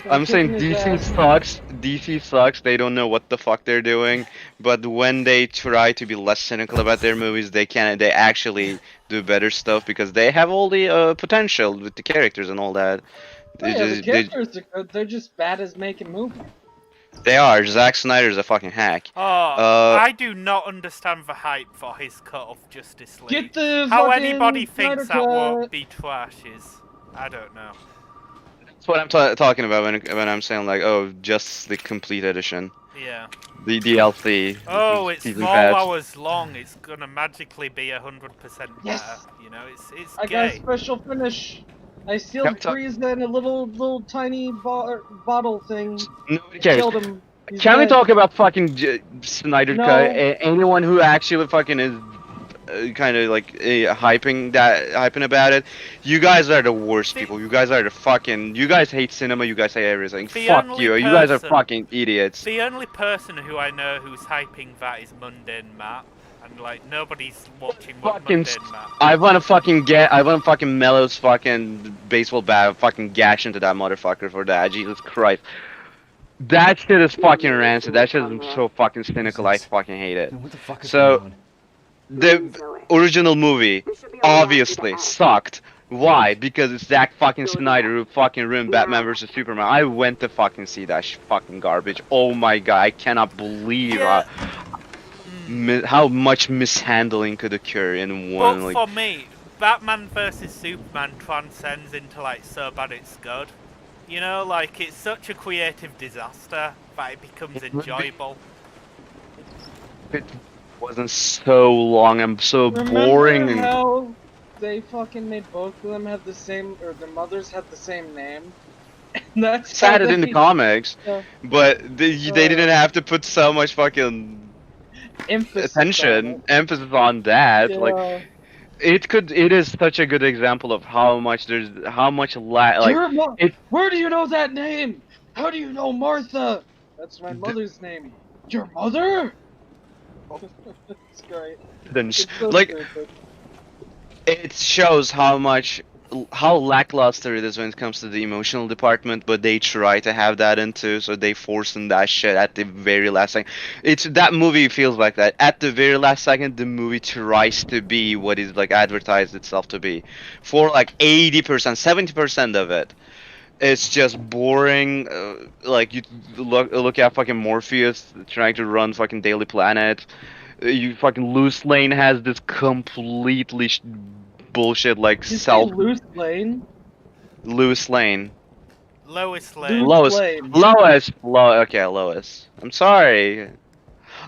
I'm saying kicking his DC ass. sucks. DC sucks. They don't know what the fuck they're doing. But when they try to be less cynical about their movies, they can. They actually do better stuff because they have all the potential with the characters and all that. Oh yeah, the characters are good. They're just bad as making movies. They are. Zack Snyder's a fucking hack. Oh, I do not understand the hype for his cut of Justice League. Get the How fucking anybody Snyder thinks that cut. won't be trash is, I don't know. That's what I'm talking about when I'm saying like, oh, just the complete edition, Yeah. the DLC. Oh, it's season 4 pass. hours long. It's gonna magically be 100% better. Yes. You know, it's I got a gay. special finish. I Can we sealed talk- Frieza in a little tiny bottle thing. Nobody cares. Killed him. He's Can we dead. talk about fucking Snyder No. Cut? Anyone who actually fucking is kind of like hyping about it, you guys are the worst people. You guys are the fucking. You guys hate cinema. You guys hate everything. The Fuck only you. You guys are person- fucking idiots. The only person who I know who's hyping that is Mundane Matt, and like nobody's watching what Fucking. Mundane Matt. I wanna fucking Mellow's fucking baseball bat fucking gash into that motherfucker for that. Jesus Christ. That shit is fucking rancid. That shit is so fucking cynical. I fucking hate it. What the fuck is So- going on? The original movie obviously sucked. Why? Because it's Zack fucking Snyder who fucking ruined Batman vs Superman. I went to fucking see that fucking garbage. Oh my god, I cannot believe Yeah. how much mishandling could occur in one. But Like, for me, Batman vs Superman transcends into like so bad it's good. You know, like it's such a creative disaster that it becomes enjoyable. it wasn't so long and so Remember boring. And how they fucking made both of them have the same, or their mothers had the same name? And that's how sad it in the they- comics, Yeah. but they didn't have to put so much fucking Emphasis on attention, emphasis on that. it. Like, Yeah. it is such a good example of how much like it- Where do you know that name? How do you know Martha? That's my mother's name. Your mother? It's great. It's so like stupid. it shows how lackluster it is when it comes to the emotional department, but they try to have that into, so they force in that shit at the very last second. That movie feels like that. At the very last second, the movie tries to be what is like advertised itself to be. For like 80%, 70% of it, it's just boring. Like you look at fucking Morpheus trying to run fucking Daily Planet. You fucking Loose Lane has this completely bullshit like Did you say self Loose Lane? Loose Lane. Lois Lane. Lois. Okay, Lois. I'm sorry.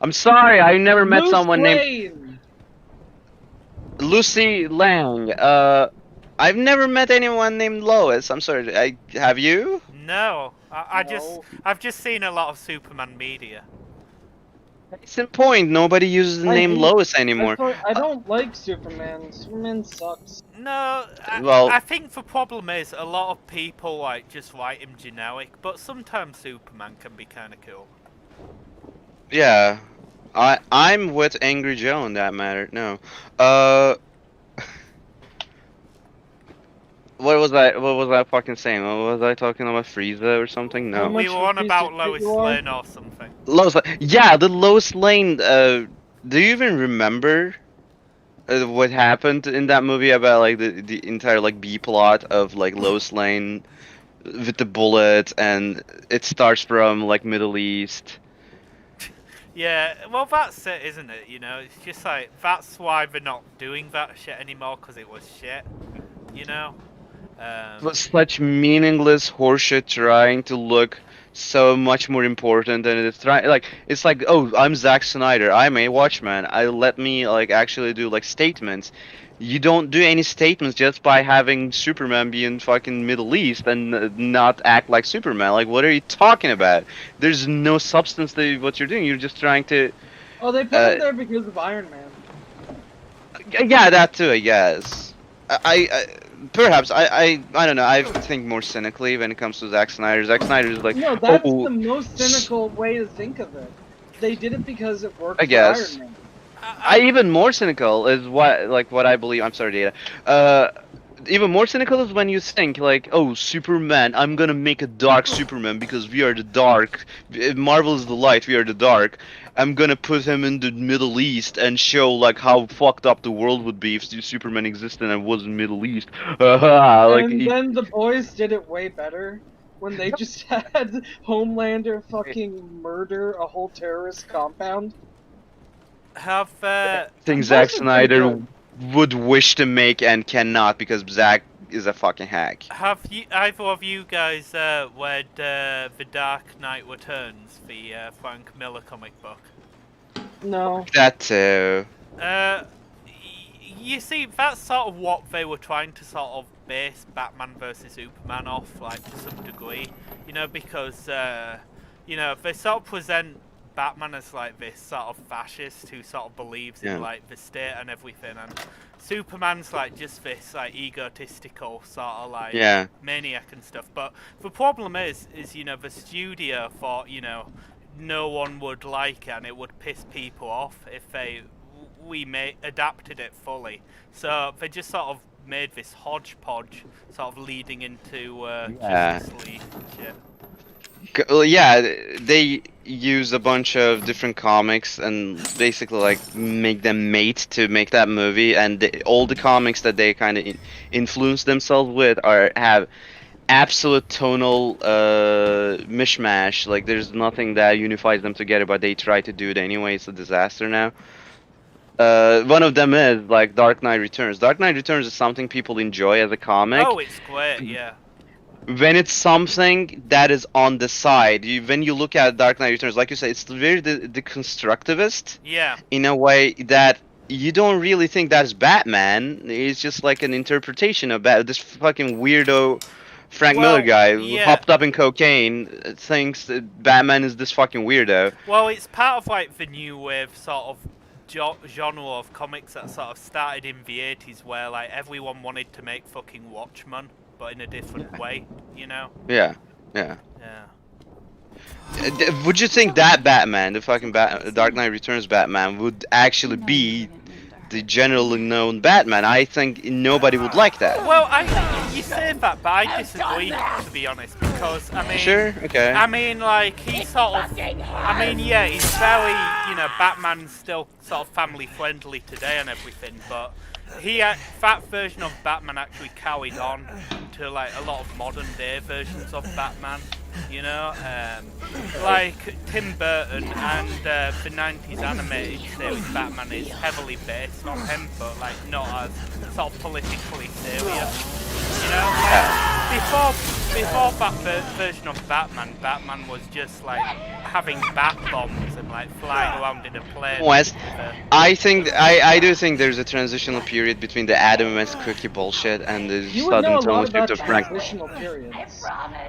I never met Loose someone named Lane. Lucy Lang. I've never met anyone named Lois. I'm sorry. Have you? No, No. I've just seen a lot of Superman media. Case in point, nobody uses the I name hate- Lois anymore. I don't like Superman. Superman sucks. No, Well- I think the problem is a lot of people like just write him generic, but sometimes Superman can be kind of cool. Yeah. I'm with Angry Joe on that matter. No. What was I fucking saying? What was I talking about? Frieza or something? How No. much We were of a on piece about of shit Lois you are? Lane or something. Lois Lane. Yeah, the Lois Lane. Do you even remember what happened in that movie about like the entire like B plot of like Lois Lane with the bullet, and it starts from like Middle East. Yeah, well that's it, isn't it? You know, it's just like that's why they're not doing that shit anymore because it was shit. You know. It was such meaningless horseshit trying to look so much more important than it's trying. Like it's like, oh, I'm Zack Snyder. I'm a Watchman. I let me like actually do like statements. You don't do any statements just by having Superman be in fucking Middle East and not act like Superman. Like, what are you talking about? There's no substance to what you're doing. You're just trying to. Oh, they put him there because of Iron Man. Yeah, that too, I guess. I perhaps I don't know. I think more cynically when it comes to Zack Snyder. Zack Snyder is like, No, that's oh, the most cynical way to think of it. They did it because it worked I for guess. Iron Man. I even more cynical is what I believe. I'm sorry, Data. Even more cynical is when you think like, oh, Superman. I'm gonna make a dark Superman because we are the dark. Marvel is the light. We are the dark. I'm gonna put him in the Middle East and show like how fucked up the world would be if Superman existed and was in Middle East. Like And then the boys did it way better when they just had Homelander fucking murder a whole terrorist compound. Have things Zack Zack Snyder would wish to make and cannot because Zack is a fucking hack. have you either of you guys read The Dark Knight Returns, the Frank Miller comic book? No. That too. You see, that's sort of what they were trying to sort of base Batman vs Superman off, like to some degree, you know, because you know, they sort of present Batman as like this sort of fascist who sort of believes in like the state and everything, and Superman's like just this like egotistical sort of like maniac and stuff. But the problem is you know, the studio thought, you know, no one would like it and it would piss people off if we adapted it fully. So they just sort of made this hodgepodge sort of leading into Justice League and shit. Yeah, they use a bunch of different comics and basically like make them mate to make that movie, and all the comics that they kind of influence themselves with have absolute tonal mishmash. Like there's nothing that unifies them together, but they try to do it anyway. It's a disaster now. One of them is like Dark Knight Returns. Dark Knight Returns is something people enjoy as a comic. Oh, it's great, yeah. When it's something that is on the side, when you look at Dark Knight Returns, like you said, it's very deconstructivist. Yeah. In a way that you don't really think that's Batman. It's just like an interpretation of this fucking weirdo Frank Miller guy who hopped up in cocaine thinks that Batman is this fucking weirdo. Well, it's part of like the new wave sort of genre of comics that sort of started in the 80s where like everyone wanted to make fucking Watchmen, but in a different way, you know? Yeah. Would you think that Batman, the fucking Dark Knight Returns Batman, would actually be the generally known Batman? I think nobody would like that. Well, you say that, but I disagree, to be honest, because, I mean... Sure, okay. I mean, like, he's sort of... I mean, yeah, he's very, you know, Batman's still sort of family-friendly today and everything, but that version of Batman actually carried on to, like, a lot of modern-day versions of Batman. You know, like Tim Burton and the 90s animated series Batman is heavily based on him, but like not as sort of politically serious. You know, like, before that version of Batman, Batman was just like having bat bombs and like flying around in a plane. West, I do think there's a transitional period between the Adam West cookie bullshit and the sudden turn to Frank.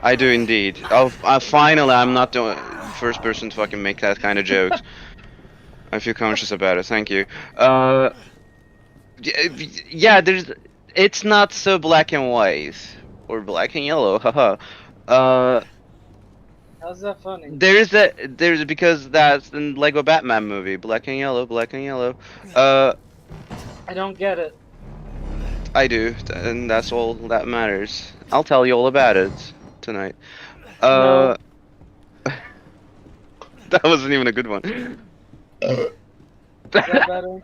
I do indeed. Oh, finally, I'm not the first person to fucking make that kind of jokes. I feel conscious about it. Thank you. Yeah, it's not so black and white or black and yellow. Haha. How's that funny? There's because that's in Lego Batman movie, black and yellow, black and yellow. I don't get it. I do, and that's all that matters. I'll tell you all about it tonight. No. That wasn't even a good one. Is that better?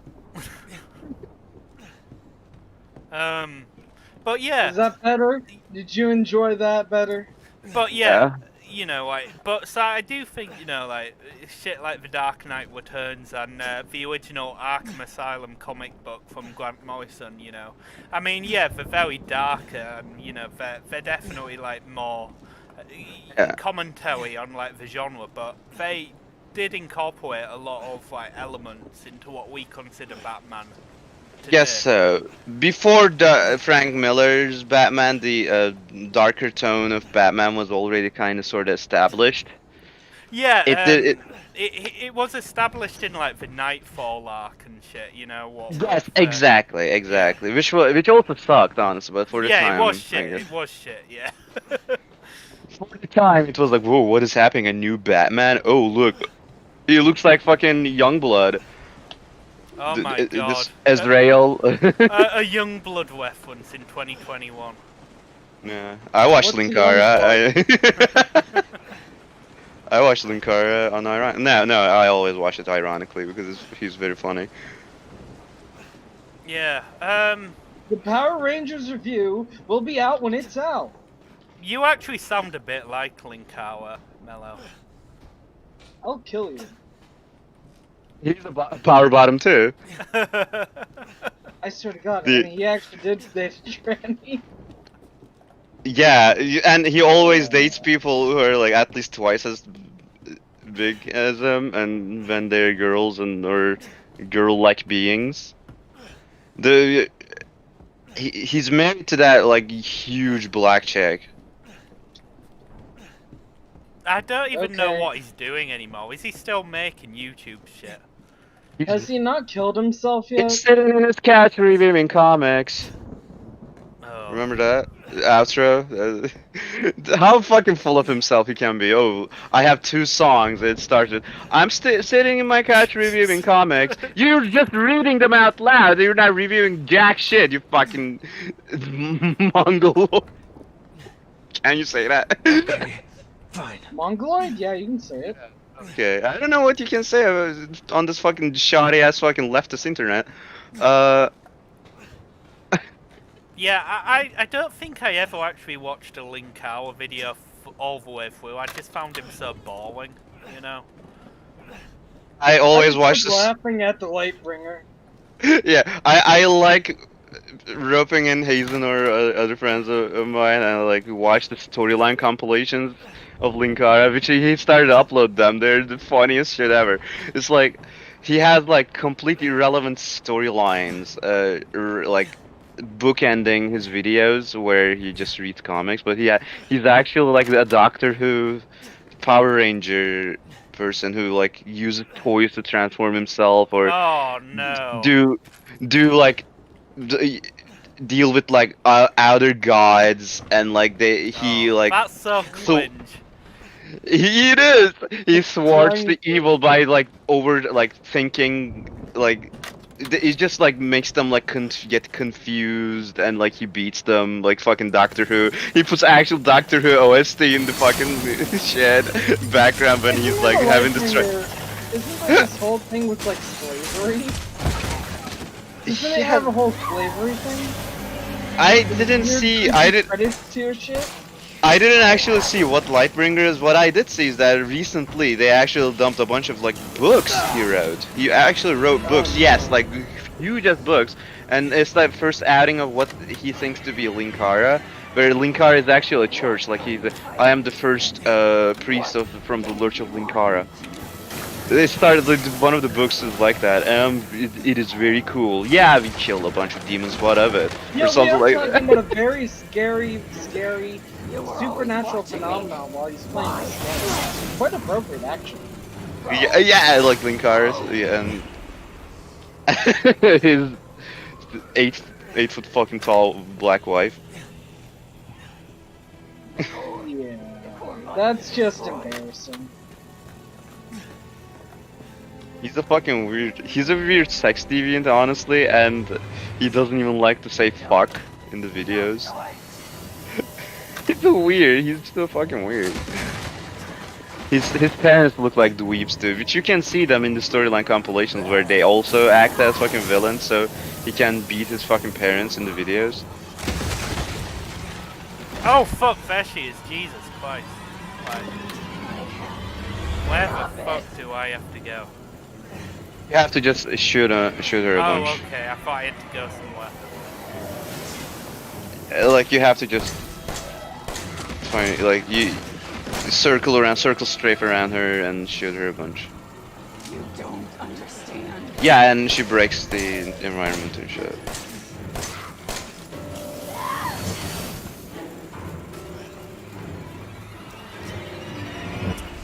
But yeah. Is that better? Did you enjoy that better? But yeah. You know, like, but so I do think, you know, like, shit like The Dark Knight Returns and the original Arkham Asylum comic book from Grant Morrison, you know. I mean, yeah, they're very dark and, you know, they're definitely, like, more Yeah. commentary on like the genre, but they did incorporate a lot of like elements into what we consider Batman today. Yes, so before Frank Miller's Batman, the darker tone of Batman was already kind of sort of established. Yeah, It it was established in like the Nightfall arc and shit. You know what? yes, with, exactly. Which also sucked, honestly, but for the yeah, time, it was I shit. guess. It was shit. Yeah. For the time, it was like, whoa, what is happening? A new Batman? Oh, look, he looks like fucking Youngblood. Oh my god. This Ezreal. A young blood reference in 2021. Yeah, I watched What's Linkara. I watched Linkara on Iron. No, I always watch it ironically because he's very funny. Yeah. The Power Rangers review will be out when it's out. You actually sound a bit like Linkara, Mello. I'll kill you. He's a power bottom too. I swear to God, The- he actually did date a tranny. Yeah, and he always dates people who are like at least twice as big as him, and when they're girls and or girl-like beings. He's married to that like huge black chick. I don't even know Okay. what he's doing anymore. Is he still making YouTube shit? Has he not killed himself yet? He's sitting in his couch reviewing comics. Oh. Remember that outro? How fucking full of himself he can be. Oh, I have 2 songs. It started. I'm sitting in my couch reviewing comics. You're just reading them out loud. You're not reviewing jack shit. You fucking Mongol. Can you say that? Okay, fine. Mongoloid? Yeah, you can say it. Okay, I don't know what you can say on this fucking shoddy ass fucking leftist internet. Yeah, I don't think I ever actually watched a Linkara video all the way through. I just found him so boring, you know? I always I'm watch this. laughing at the Lightbringer. Yeah, I like roping in Hazen or other friends of mine and like watch the storyline compilations of Linkara, which he started to upload them. They're the funniest shit ever. It's like he has like completely irrelevant storylines, like bookending his videos where he just reads comics, but he's actually like a Doctor Who Power Ranger person who like uses toys to transform himself or Oh no. do like deal with like outer gods and like he Oh, like that's so cringe. he is he thwarts Trying the evil by like thinking like it just like makes them like get confused and like he beats them like fucking Doctor Who. He puts actual Doctor Who OST in the fucking shed background when he's like having this. Isn't there this whole thing with like slavery? Doesn't it have a whole slavery thing? I didn't see. Credits to your shit. I didn't actually see what Lightbringer is. What I did see is that recently they actually dumped a bunch of like books he wrote. He actually wrote books, yes, like huge as books. And it's like first outing of what he thinks to be Linkara, where Linkara is actually a church. Like I am the first priest from the Lurch of Linkara. They started like one of the books is like that, and it is very cool. Yeah, we killed a bunch of demons, whatever, Yeah, or we something are like talking that. about a very scary, supernatural phenomenon while he's playing this game. Quite appropriate, actually. Yeah, I like Linkara's, yeah, and his 8 foot fucking tall black wife. Yeah, that's just embarrassing. He's a weird sex deviant, honestly, and he doesn't even like to say fuck in the videos. He's so fucking weird. His parents look like dweebs too, which you can see them in the storyline compilations where they also act as fucking villains, so he can beat his fucking parents in the videos. Oh fuck, there she is, Jesus Christ. Like, where the fuck do I have to go? You have to just shoot her a Oh, bunch. okay, I thought I had to go somewhere. Like you have to just find like circle strafe around her and shoot her a bunch. You don't understand. Yeah, and she breaks the environment and shit.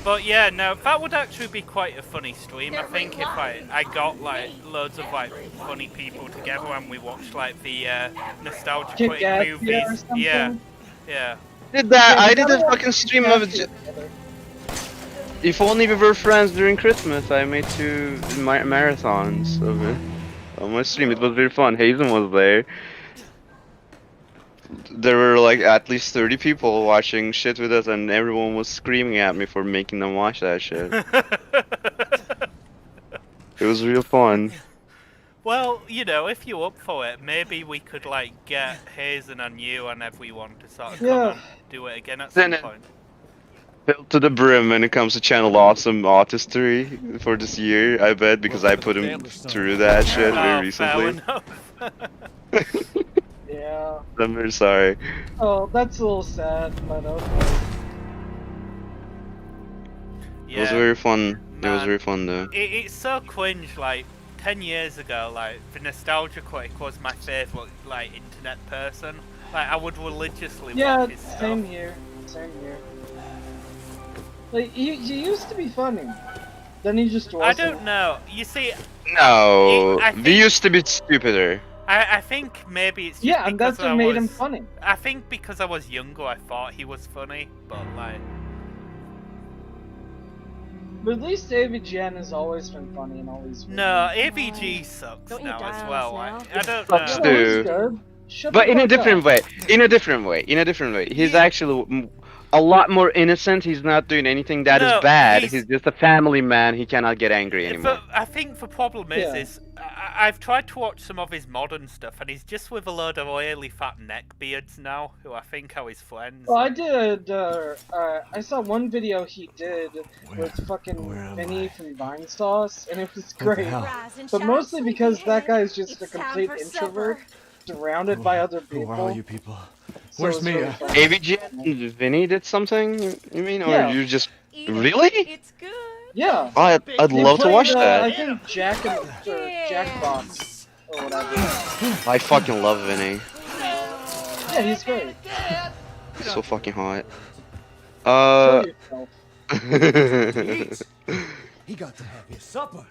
But yeah, no, that would actually be quite a funny stream. I They're think if relying I got like loads of like funny people together and we watched like the nostalgia Kick quick ass movies. here or something? Yeah, yeah. Did that? Yeah, I we did a gotta watch fucking stream Kick of Ass it. here together. If only we were friends during Christmas, I made 2 marathons of it on my stream. It was very fun. Hazen was there. There were like at least 30 people watching shit with us, and everyone was screaming at me for making them watch that shit. It was real fun. Well, you know, if you're up for it, maybe we could like get Hazen and you and everyone to sort of come Yeah. and do it again at Then some it- point. Filled to the brim when it comes to channel awesome artistry for this year, I bet, because I put him through that shit very Oh, fair recently. enough. Yeah. I'm very sorry. Oh, that's a little sad, but okay. It was Yeah. very fun. It was Man. very fun though. It's so cringe, like 10 years ago, like the nostalgia critic was my favourite like internet person. Like I would religiously Yeah, watch his stuff. same here. Same here. Like, he used to be funny. Then he just I wasn't. don't know. You see, No, I we think- used to be stupider. I think maybe it's just Yeah, and because that's what I made him was- funny. I think because I was younger, I thought he was funny, but like, But at least AVGN has always been funny in all these no, videos. AVG sucks Don't you now die as on well. us I don't Sucks know. No, too. he's good. Shut But the in a fuck different up. way. In a different way. In a different way. He's Yeah. actually a lot more innocent. He's not doing anything that is No, bad. he's- He's just a family man. He cannot get angry anymore. But I think the problem is, Yeah. I've tried to watch some of his modern stuff, and he's just with a load of oily fat neckbeards now, who I think are his friends. Well, I did, I saw one video he did with fucking where am Vinny I? from Vine Sauce, and it was the great. hell? Rise and But shine, mostly because that guy is just a It's time complete for introvert, supper. surrounded by other Who are all people. you people? So Where's it's really Mia? fun. AVG and Vinny did something, you mean? Or Yeah. you just... Eat it. Really? It's good. Yeah. I'd They love to played, watch I that. think Jackbox or whatever. I fucking love Vinny. Yeah, he's great. He's so fucking hot. Kill yourself. He got to have his supper.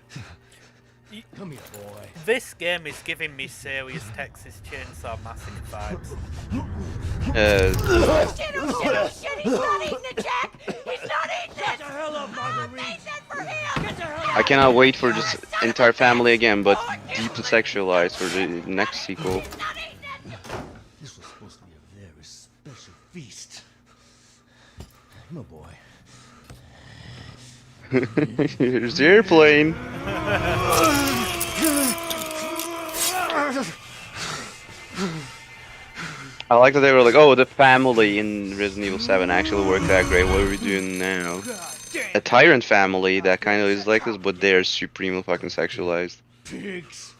Come here, boy. This game is giving me serious Texas Chainsaw Massacre vibes. Shit, he's not eating it, Jack! He's not eating it! I cannot wait for this entire family again, but deeply sexualized for the next sequel. This was supposed to be a very special feast. My boy. Here's the airplane. I like that they were like, oh, the family in Resident Evil 7 actually worked that great. What are we doing now? A tyrant family that kind of is like this, but they're supremely fucking sexualized. Pigs.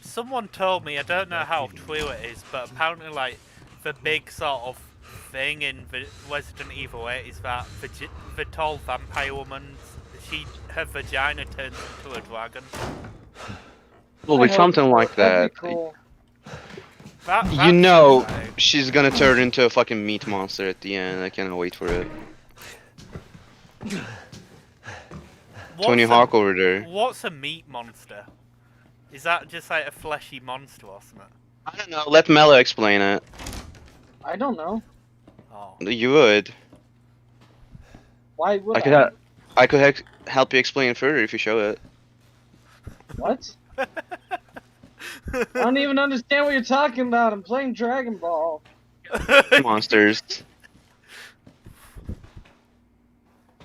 Someone told me, I don't know how true it is, but apparently, like, the big sort of thing in the Resident Evil 8 is that the tall vampire woman, her vagina turns into a dragon. Probably something like That'd that. be cool. That You know, like, she's gonna turn into a fucking meat monster at the end. I cannot wait for it. Tony Hawk over there. What's a meat monster? Is that just like a fleshy monster or something? I don't know. Let Mello explain it. I don't know. Oh. You would. Why would I could. I could help you explain it further if you show it. What? I don't even understand what you're talking about. I'm playing Dragon Ball. Monsters.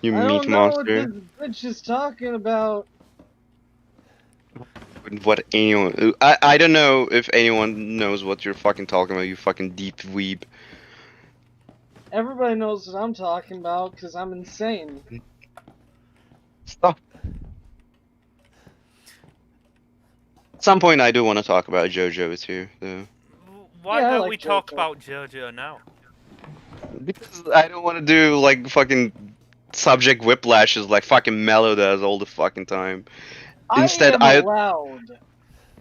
You I meat don't know what monster. this bitch is talking about. What anyone? I don't know if anyone knows what you're fucking talking about. You fucking deep weeb. Everybody knows what I'm talking about because I'm insane. Stop. At some point, I do want to talk about JoJo with you, though. Why Yeah, I don't like we talk JoJo. about JoJo now? Because I don't want to do like fucking subject whiplash is like fucking Mellow does all the fucking time. Instead, I am allowed.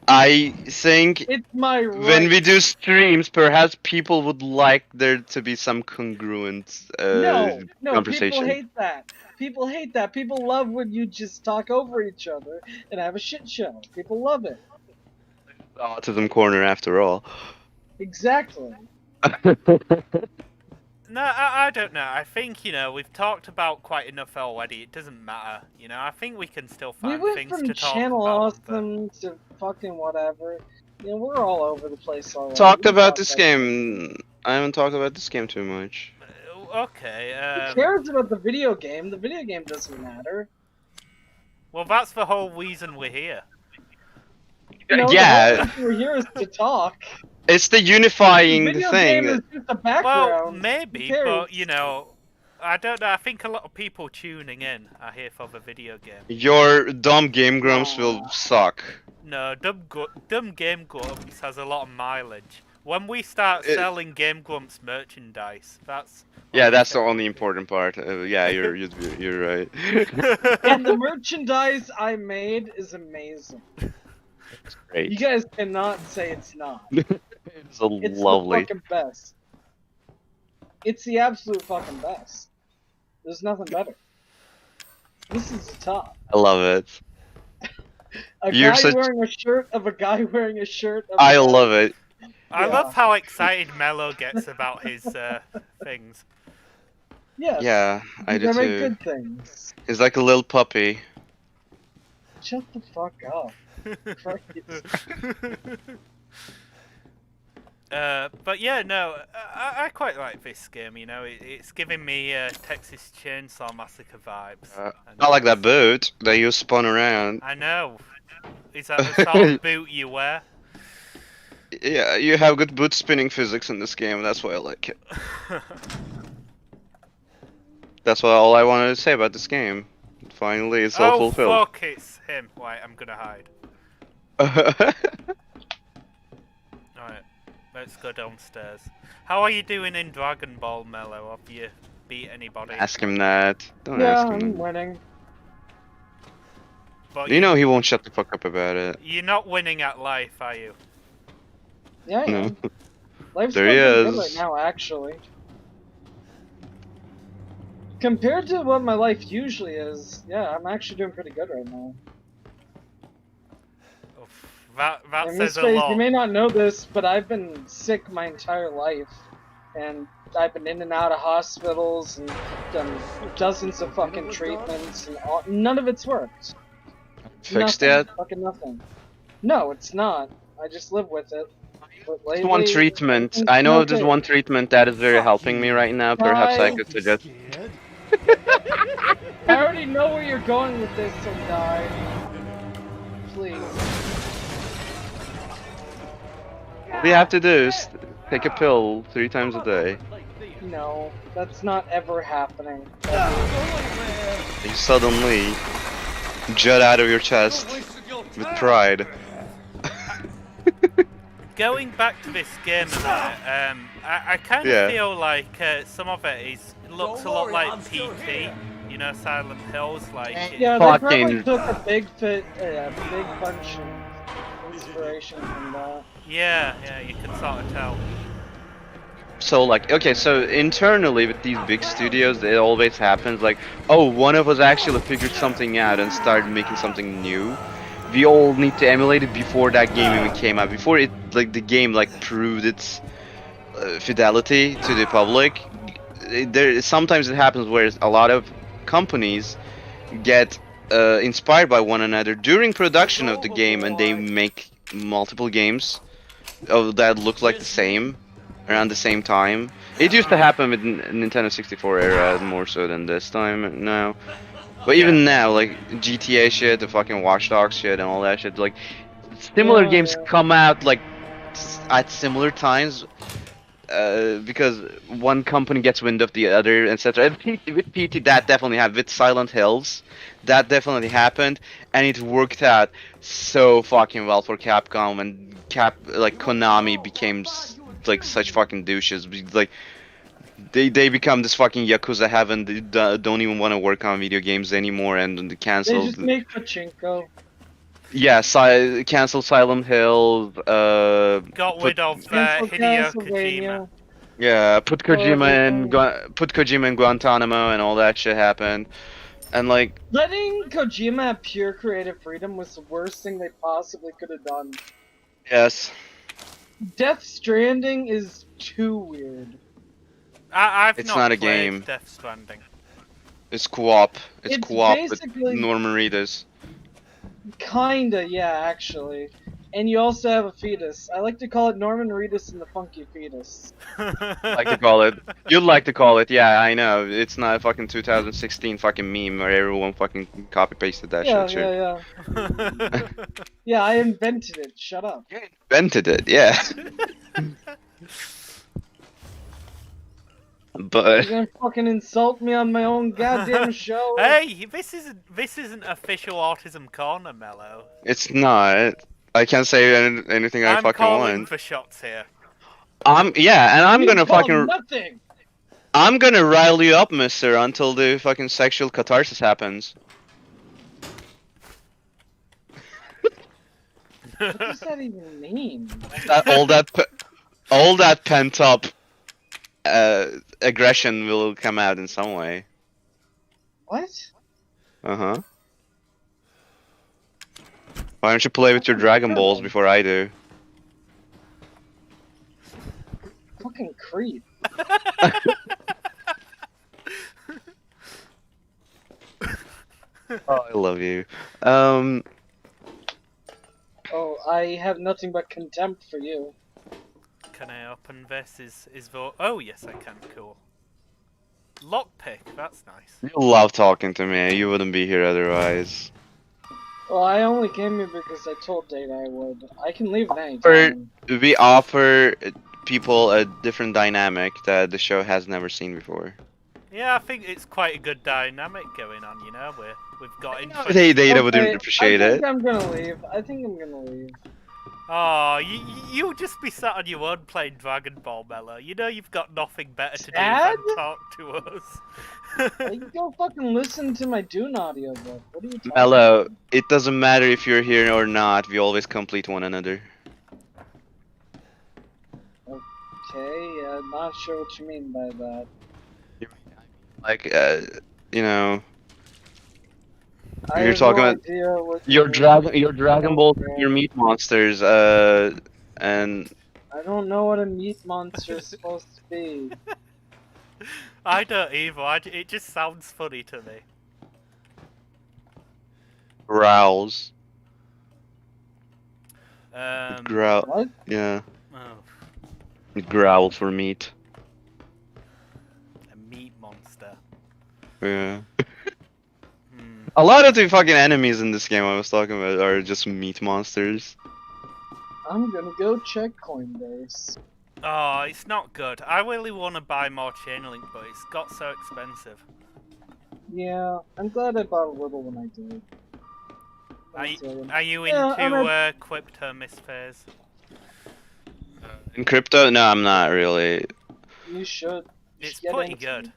I think It's my when we right. do streams, perhaps people would like there to be some congruent No, people conversation. hate that. People hate that. People love when you just talk over each other and have a shit show. People love it. Autism corner, after all. Exactly. No, I don't know. I think, we've talked about quite enough already. It doesn't matter. I think we can still We find went things from to talk channel about. but- awesome to fucking whatever. We're all over the place already. Talked We about talk this about game. I haven't talked about this game too much. Okay, Who cares about the video game? The video game doesn't matter. well, that's the whole reason we're here. No, Yeah. the whole reason we're here is to talk. It's the The unifying video thing. game is just a Well, background. maybe, Who cares? but, I don't know. I think a lot of people tuning in are here for the video game. Your dumb Game Grumps will suck. No, Dumb Game Grumps has a lot of mileage. When we start selling Game Grumps merchandise, that's... Yeah, that's the only important part. Yeah, you're right. And the merchandise I made is amazing. It's great. You guys cannot say it's not. It's It's lovely. the fucking best. It's the absolute fucking best. There's nothing better. This is the top. I love it. A You're guy such- wearing a shirt of a guy wearing a shirt of I a guy. love it. I Yeah. love how excited Mello gets about his things. Yes. Yeah, I do They make too. good things. He's like a little puppy. Shut the fuck up. Christ. But yeah, no, I quite like this game. It's giving me Texas Chainsaw Massacre vibes. And I like that boot that you spun around. I know. Is that the sort of boot you wear? Yeah, you have good boot spinning physics in this game. That's why I like it. That's all I wanted to say about this game. Finally, it's all Oh fulfilled. fuck! It's him. Right, I'm gonna hide. Alright, let's go downstairs. How are you doing in Dragon Ball, Mello? Have you beat anybody? Ask him that. Don't Yeah, ask him. I'm winning. But You know he won't shut the fuck up about it. you're not winning at life, are you? Yeah, I No. am. Life's There he going good is. right now, actually. Compared to what my life usually is, yeah, I'm actually doing pretty good right now. Oof, that And says a Miss Faith, lot. you may not know this, but I've been sick my entire life. And I've been in and out of hospitals and done dozens of fucking treatments, and none of it's worked. Fixed Nothing, yet? fucking nothing. No, it's not. I just live with it. But There's lately, one treatment. it's I know okay. there's one treatment that is very helping me right now. Perhaps I could suggest. I already know where you're going with this, so die. Please. All you have to do is take a pill 3 times a day. No, that's not ever happening. You suddenly jut out of your chest with pride. Going back to this game a minute, I kind of Yeah. feel like some of it looks a lot like PT, Silent Hills, like Yeah, they probably Fucking- took a big bunch of inspiration from that. yeah, you can sort of tell. So like, okay, so internally with these big studios, it always happens like, oh, one of us actually figured something out and started making something new. We all need to emulate it before that game even came out, before it like the game like proved its fidelity to the public. Sometimes it happens where a lot of companies get inspired by one another during production of the game, and they make multiple games that look like the same around the same time. It used to happen with Nintendo 64 era more so than this time now. But even now, like GTA shit, the fucking Watch Dogs shit, and all that shit, like similar Yeah, games yeah. come out like at similar times because one company gets wind of the other, etc. With PT, that definitely happened. With Silent Hills, that definitely happened, and it worked out so fucking well for Capcom, and Konami became like such fucking douches. Like They become this fucking yakuza heaven. They don't even want to work on video games anymore, and they They canceled. just make pachinko. Yeah, canceled Silent Hill. Got Put rid of Cancel Hideo Kojima. Castlevania. yeah, put Kojima in everything. put Kojima in Guantanamo, and all that shit happened. And like, Letting Kojima have pure creative freedom was the worst thing they possibly could have done. yes, Death Stranding is too weird. I've It's not not a played game. Death Stranding. it's co-op. It's It's co-op with basically- Norman Reedus. Kinda, yeah, actually. And you also have a fetus. I like to call it Norman Reedus and the Funky Fetus. Like to call it. You'd like to call it, yeah, I know. It's not a fucking 2016 fucking meme where everyone fucking copy pasted that Yeah, shit. Sure. yeah. Yeah, I invented it. Shut up. You invented it, yeah. You're But gonna fucking insult me on my own goddamn show? Hey, this isn't official Autism Corner, Mello. it's not. I can't say anything I I'm fucking calling want. for shots here. Yeah, and I'm You gonna call fucking nothing. I'm gonna rile you up, mister, until the fucking sexual catharsis happens. What does that even mean? All that pent up aggression will come out in some way. What? Uh-huh. Why don't you play with your Dragon Balls before I do? Fucking creep. Oh, I love you. Oh, I have nothing but contempt for you. Can I open this? Is vote? Oh yes, I can. Cool. Lockpick. That's nice. You love talking to me. You wouldn't be here otherwise. Well, I only came here because I told Data I would. I can leave at any For- time. We offer people a different dynamic that the show has never seen before. Yeah, I think it's quite a good dynamic going on. You know, we've got interest. Hey, Data Okay, wouldn't appreciate I it. think I'm gonna leave. I think I'm gonna leave. Oh, you'll just be sat on your own playing Dragon Ball, Mello. You know you've got nothing better to do Sad? than talk to us. You can go fucking listen to my Dune audiobook. What are you talking Mello, about? it doesn't matter if you're here or not. We always complete one another. Okay, I'm not sure what you mean by that. Like, you know, I You're have talking no about idea what your you mean. Dragon Balls, your meat monsters, and I don't know what a meat monster is supposed to be. I don't either. It just sounds funny to me. growls. Um. What? Yeah, Oh, it growls for meat. a meat monster. Yeah. Hmm. A lot of the fucking enemies in this game I was talking about are just meat monsters. I'm gonna go check Coinbase. Oh, it's not good. I really want to buy more Chainlink, but it's got so expensive. Yeah, I'm glad I bought a little when I did. Are That's it. you Yeah, into I'm crypto, Miss Phase? In crypto, no, I'm not really. You should. You It's should get pretty into good. it.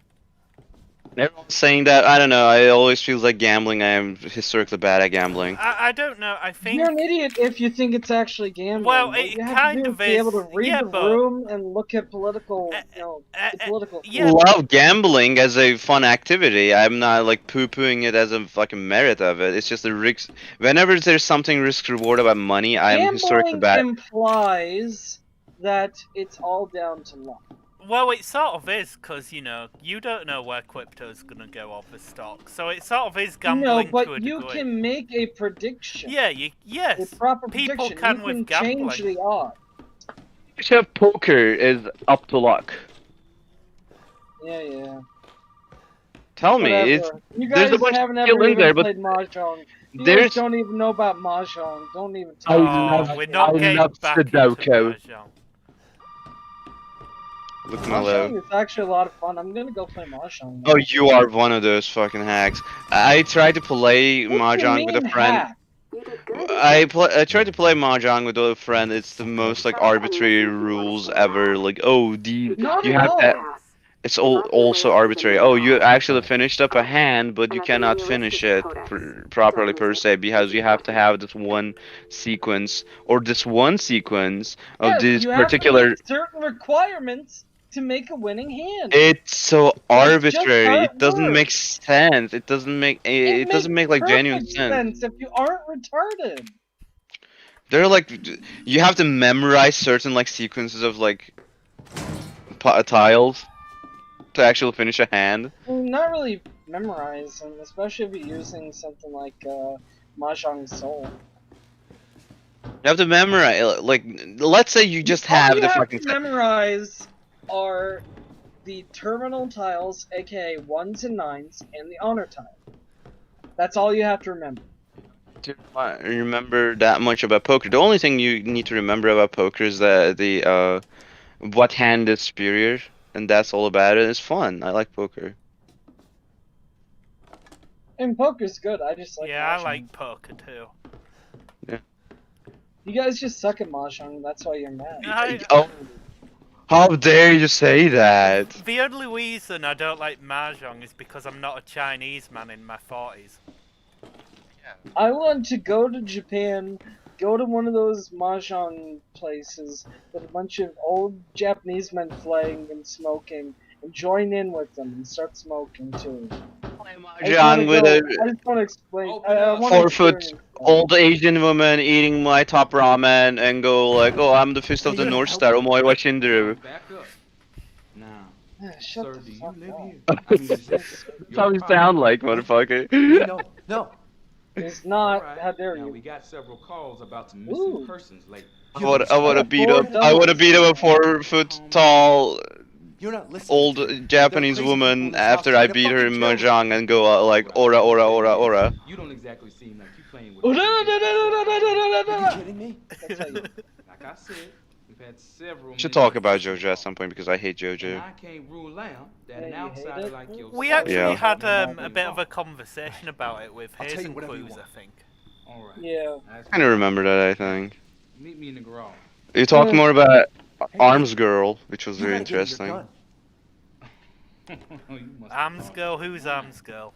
Everyone's saying that. I don't know. I always feel like gambling. I am historically bad at gambling. I don't know. I think. You're an idiot if you think it's actually gambling. Well, What it you have kind to do of is be able to is, read yeah, the but- room and look at political, the political. yeah. Love gambling as a fun activity. I'm not like poo-pooing it as a fucking merit of it. It's just a risk. Whenever there's something risk reward about money, I'm historically Gambling bad. implies that it's all down to luck. Well, it sort of is, because, you know, you don't know where crypto's gonna go off the stock. So it sort of is gambling No, but to a you degree. can make a prediction. Yeah, A yes. proper People prediction. can you with can change gambling. the odds. Poker is up to luck. Yeah. Tell me, Whatever. it's You there's guys a bunch of haven't skill ever in even there, but played mahjong. You there's- guys don't even know about mahjong. Don't even I talk Oh, love- we're not I getting love back into Sudoku. Mahjong. look Mahjong Mello. is actually a lot of fun. I'm gonna go play mahjong. Oh, you are one of those fucking hacks. I tried to play What do you mahjong with a mean, friend. hack? I tried to play mahjong with a friend. It's the most like arbitrary rules ever. Like, oh, Not you at have all. to. It's also arbitrary. Oh, you actually finished up a hand, but you cannot finish it properly per se because you have to have this one sequence or this one sequence of Yes, this you have to particular. meet certain requirements to make a winning hand. It's so That's just how arbitrary. it It doesn't make works. sense. It doesn't make it doesn't make like genuine perfect sense. if you aren't retarded. They're like you have to memorize certain like sequences of like tiles to actually finish a hand. Well, not really memorize, and especially if you're using something like Mahjong Soul. You have to memorize like let's say you just All have you the have fucking to memorize are the terminal tiles, aka 1s and 9s, and the honor tile. That's all you have to remember. remember that much about poker. The only thing you need to remember about poker is that the what hand is superior, and that's all about it. It's fun. I like poker. And poker's good, I just like Yeah, I Mahjong. like poker too. You guys just suck at Mahjong, that's why you're mad. Oh, how dare you say that? The only reason I don't like Mahjong is because I'm not a Chinese man in my 40s. I want to go to Japan, go to one of those Mahjong places with a bunch of old Japanese men playing and smoking, and join in with them and start smoking too. Mahjong with I a just want to explain. I want to 4 foot experience that. old Asian woman eating my top ramen and go like, oh, I'm the fist of the North Star. Oh my, what Shinderu. Back up. Now, Yeah, shut sir, the do you fuck live up. here? I mean, is this That's how you sound like, motherfucker. No, no. It's not. Alright, How dare now you? we got several calls about some Ooh. missing persons lately. I wanna beat up. Four I wanna doubles. beat up a 4 foot tall You're not listening. old to me. Japanese There are crazy people in woman this house after trying I to beat her in fucking kill me. Mahjong and go like, ora, ora, ora, ora. You don't exactly seem like you playing with Oh, a no, kid. no, no, no, no, no, no, no, no, Are no. you kidding me? That's how you- Like I said, we've had several. We should missing talk about persons JoJo at some point because I hate And JoJo. I can't rule out that Yeah, an you hate outsider it? like yourself. We actually Yeah. had a bit of a conversation about it with I'll tell you Hazen whatever you Clues, I want. think. All right. Yeah. That's I kind of remember that, I think. Meet me in the garage. You talked Yeah. more about Arms Girl, which was You very gotta give me your interesting. gun. You must Arms Girl, who's Arms Girl?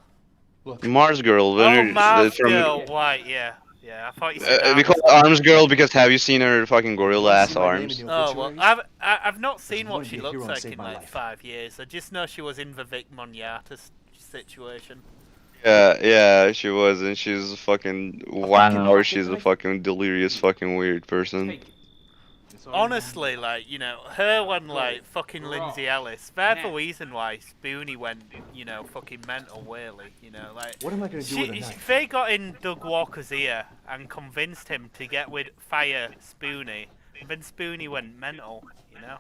Look, Mars Girl. Oh, Leonard- Mars from- Girl, right, yeah. Yeah, I thought you said we Arms call it Arms Girl because have you seen her fucking gorilla ass See my name arms? in the Oh, well, obituaries? I've not seen you what wanna she be a looks hero and like save in my like life. 5 years. I just know she was in the Vic Monata situation. Yeah, she was, and she's fucking wow, fucking she's a knife. fucking delirious fucking weird person. take it. It's all Honestly, like, you know, her and like fucking Lindsay Ellis, they're the reason why Spoonie went, you know, fucking mental, really. You know, like, What am I gonna do with a knife? they got in Doug Walker's ear and convinced him to get with fire Spoonie, and then Spoonie went mental, you know.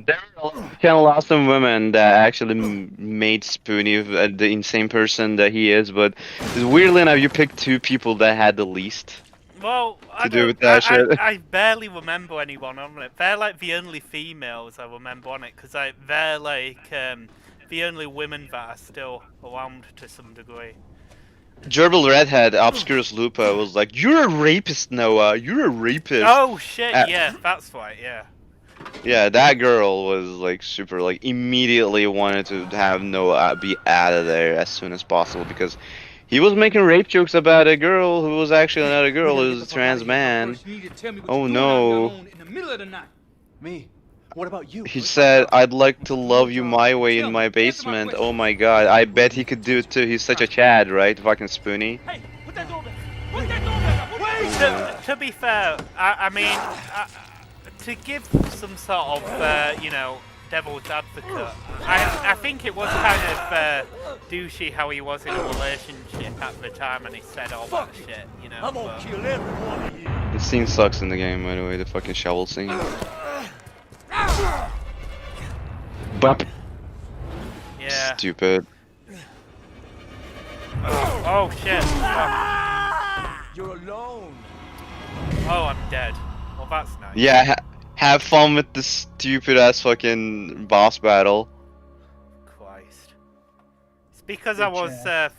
There are kind of lots of women that actually made Spoonie the insane person that he is, but weirdly enough, you picked 2 people that had the least. Well, I To do don't- with that shit. I barely remember anyone on it. They're like the only females I remember on it, because like, they're like the only women that are still around to some degree. Gerbil Redhead, Obscurus Lupa, was like, "You're a rapist, Noah. You're a rapist." Oh shit, Uh, yeah, that's right, yeah. Yeah, that girl was like super, like immediately wanted to have Noah be out of there as soon as possible because he was making rape jokes about a girl who was actually not a girl, who was a trans man. First, you need to tell me what Oh, you're doing out there no. alone in the middle of the night. Me? What about you? He said, "I'd like to love you my way in my basement." Oh my god, I bet he could do it too. He's such a Chad, right? Fucking Spoonie. Hey, put that door back. Put that door back. Put that door back. To be fair, I mean, to give some sort of, you know, devil's advocate, I think it was kind of douchey how he was in a relationship at the time and he said all that shit, you know. I'm gonna but- kill every one of you. The scene sucks in the game, by the way. The fucking shovel scene. Bop. Yeah. Stupid. Oh shit. Fuck. You're alone. Oh, I'm dead. Well, that's nice. Yeah, have fun with the stupid ass fucking boss battle. Christ. It's because I was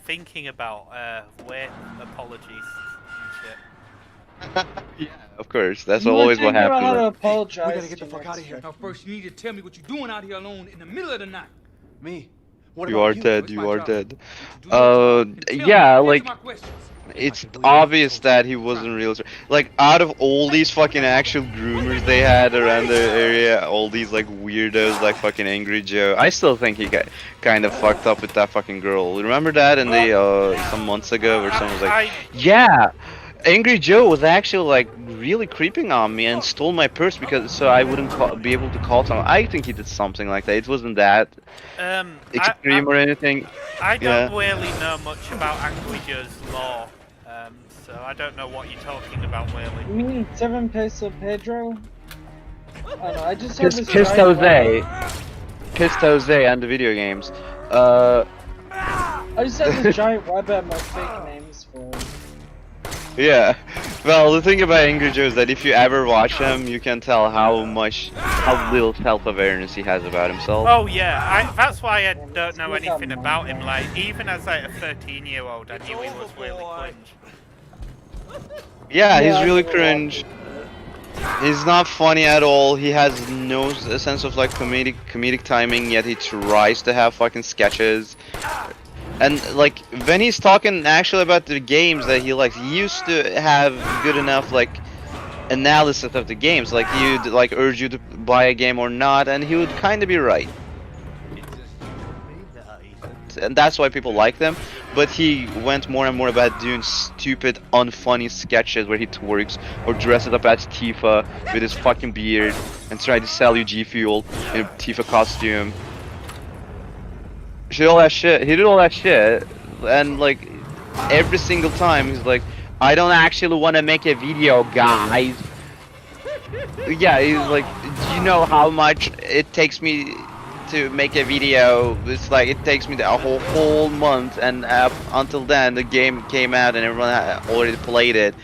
thinking about weight apologies and shit. Yeah, of course. That's You always would what think about how to happens. apologize. We gotta get to the fuck your out of here. ex-wife. Now, first, you need to tell me what you're doing out here alone in the middle of the night. Me? What You about are you? dead. It's You my are job. dead. Do your job and tell Yeah, me. Answer like my questions. it's believe obvious I that he wasn't real. Like out of all these fucking actual groomers they had around the area, all these like weirdos like fucking Angry Joe. I still think he got kind of fucked up with that fucking girl. Remember that in the some months ago where someone was like, "Yeah, Angry Joe was actually like really creeping on me and stole my purse because so I wouldn't be able to call someone." I think he did something like that. It wasn't that extreme or anything. I Yeah. don't really know much about Angry Joe's lore, so I don't know what you're talking about really. You mean 7 Peso Pedro? I don't know, I just heard this Pissed giant Jose. weapon. Pissed Jose and the video games. I just had this giant web at my fake names for him. Yeah. Well, the thing about Angry Joe is that if you ever watch him, you can tell how little self-awareness he has about himself. Oh yeah, that's why I don't know anything about him. Like even as like a 13-year-old, I knew he was really cringe. Yeah, Yeah, he's I really never cringe. He's not funny at all. He has no sense of like comedic timing, yet he tries to have fucking sketches. And like when he's talking actually about the games that he likes, he used to have good enough like analysis of the games. Like he'd like urge you to buy a game or not, and he would kind of be right. And that's why people like them. But he went more and more about doing stupid, unfunny sketches where he twerks or dresses up as Tifa with his fucking beard and try to sell you G Fuel in a Tifa costume. He did all that shit. He did all that shit, and like every single time he's like, "I don't actually want to make a video, guys." Yeah, he's like, "Do you know how much it takes me to make a video? It's like it takes me a whole month, and until then the game came out and everyone had already played it.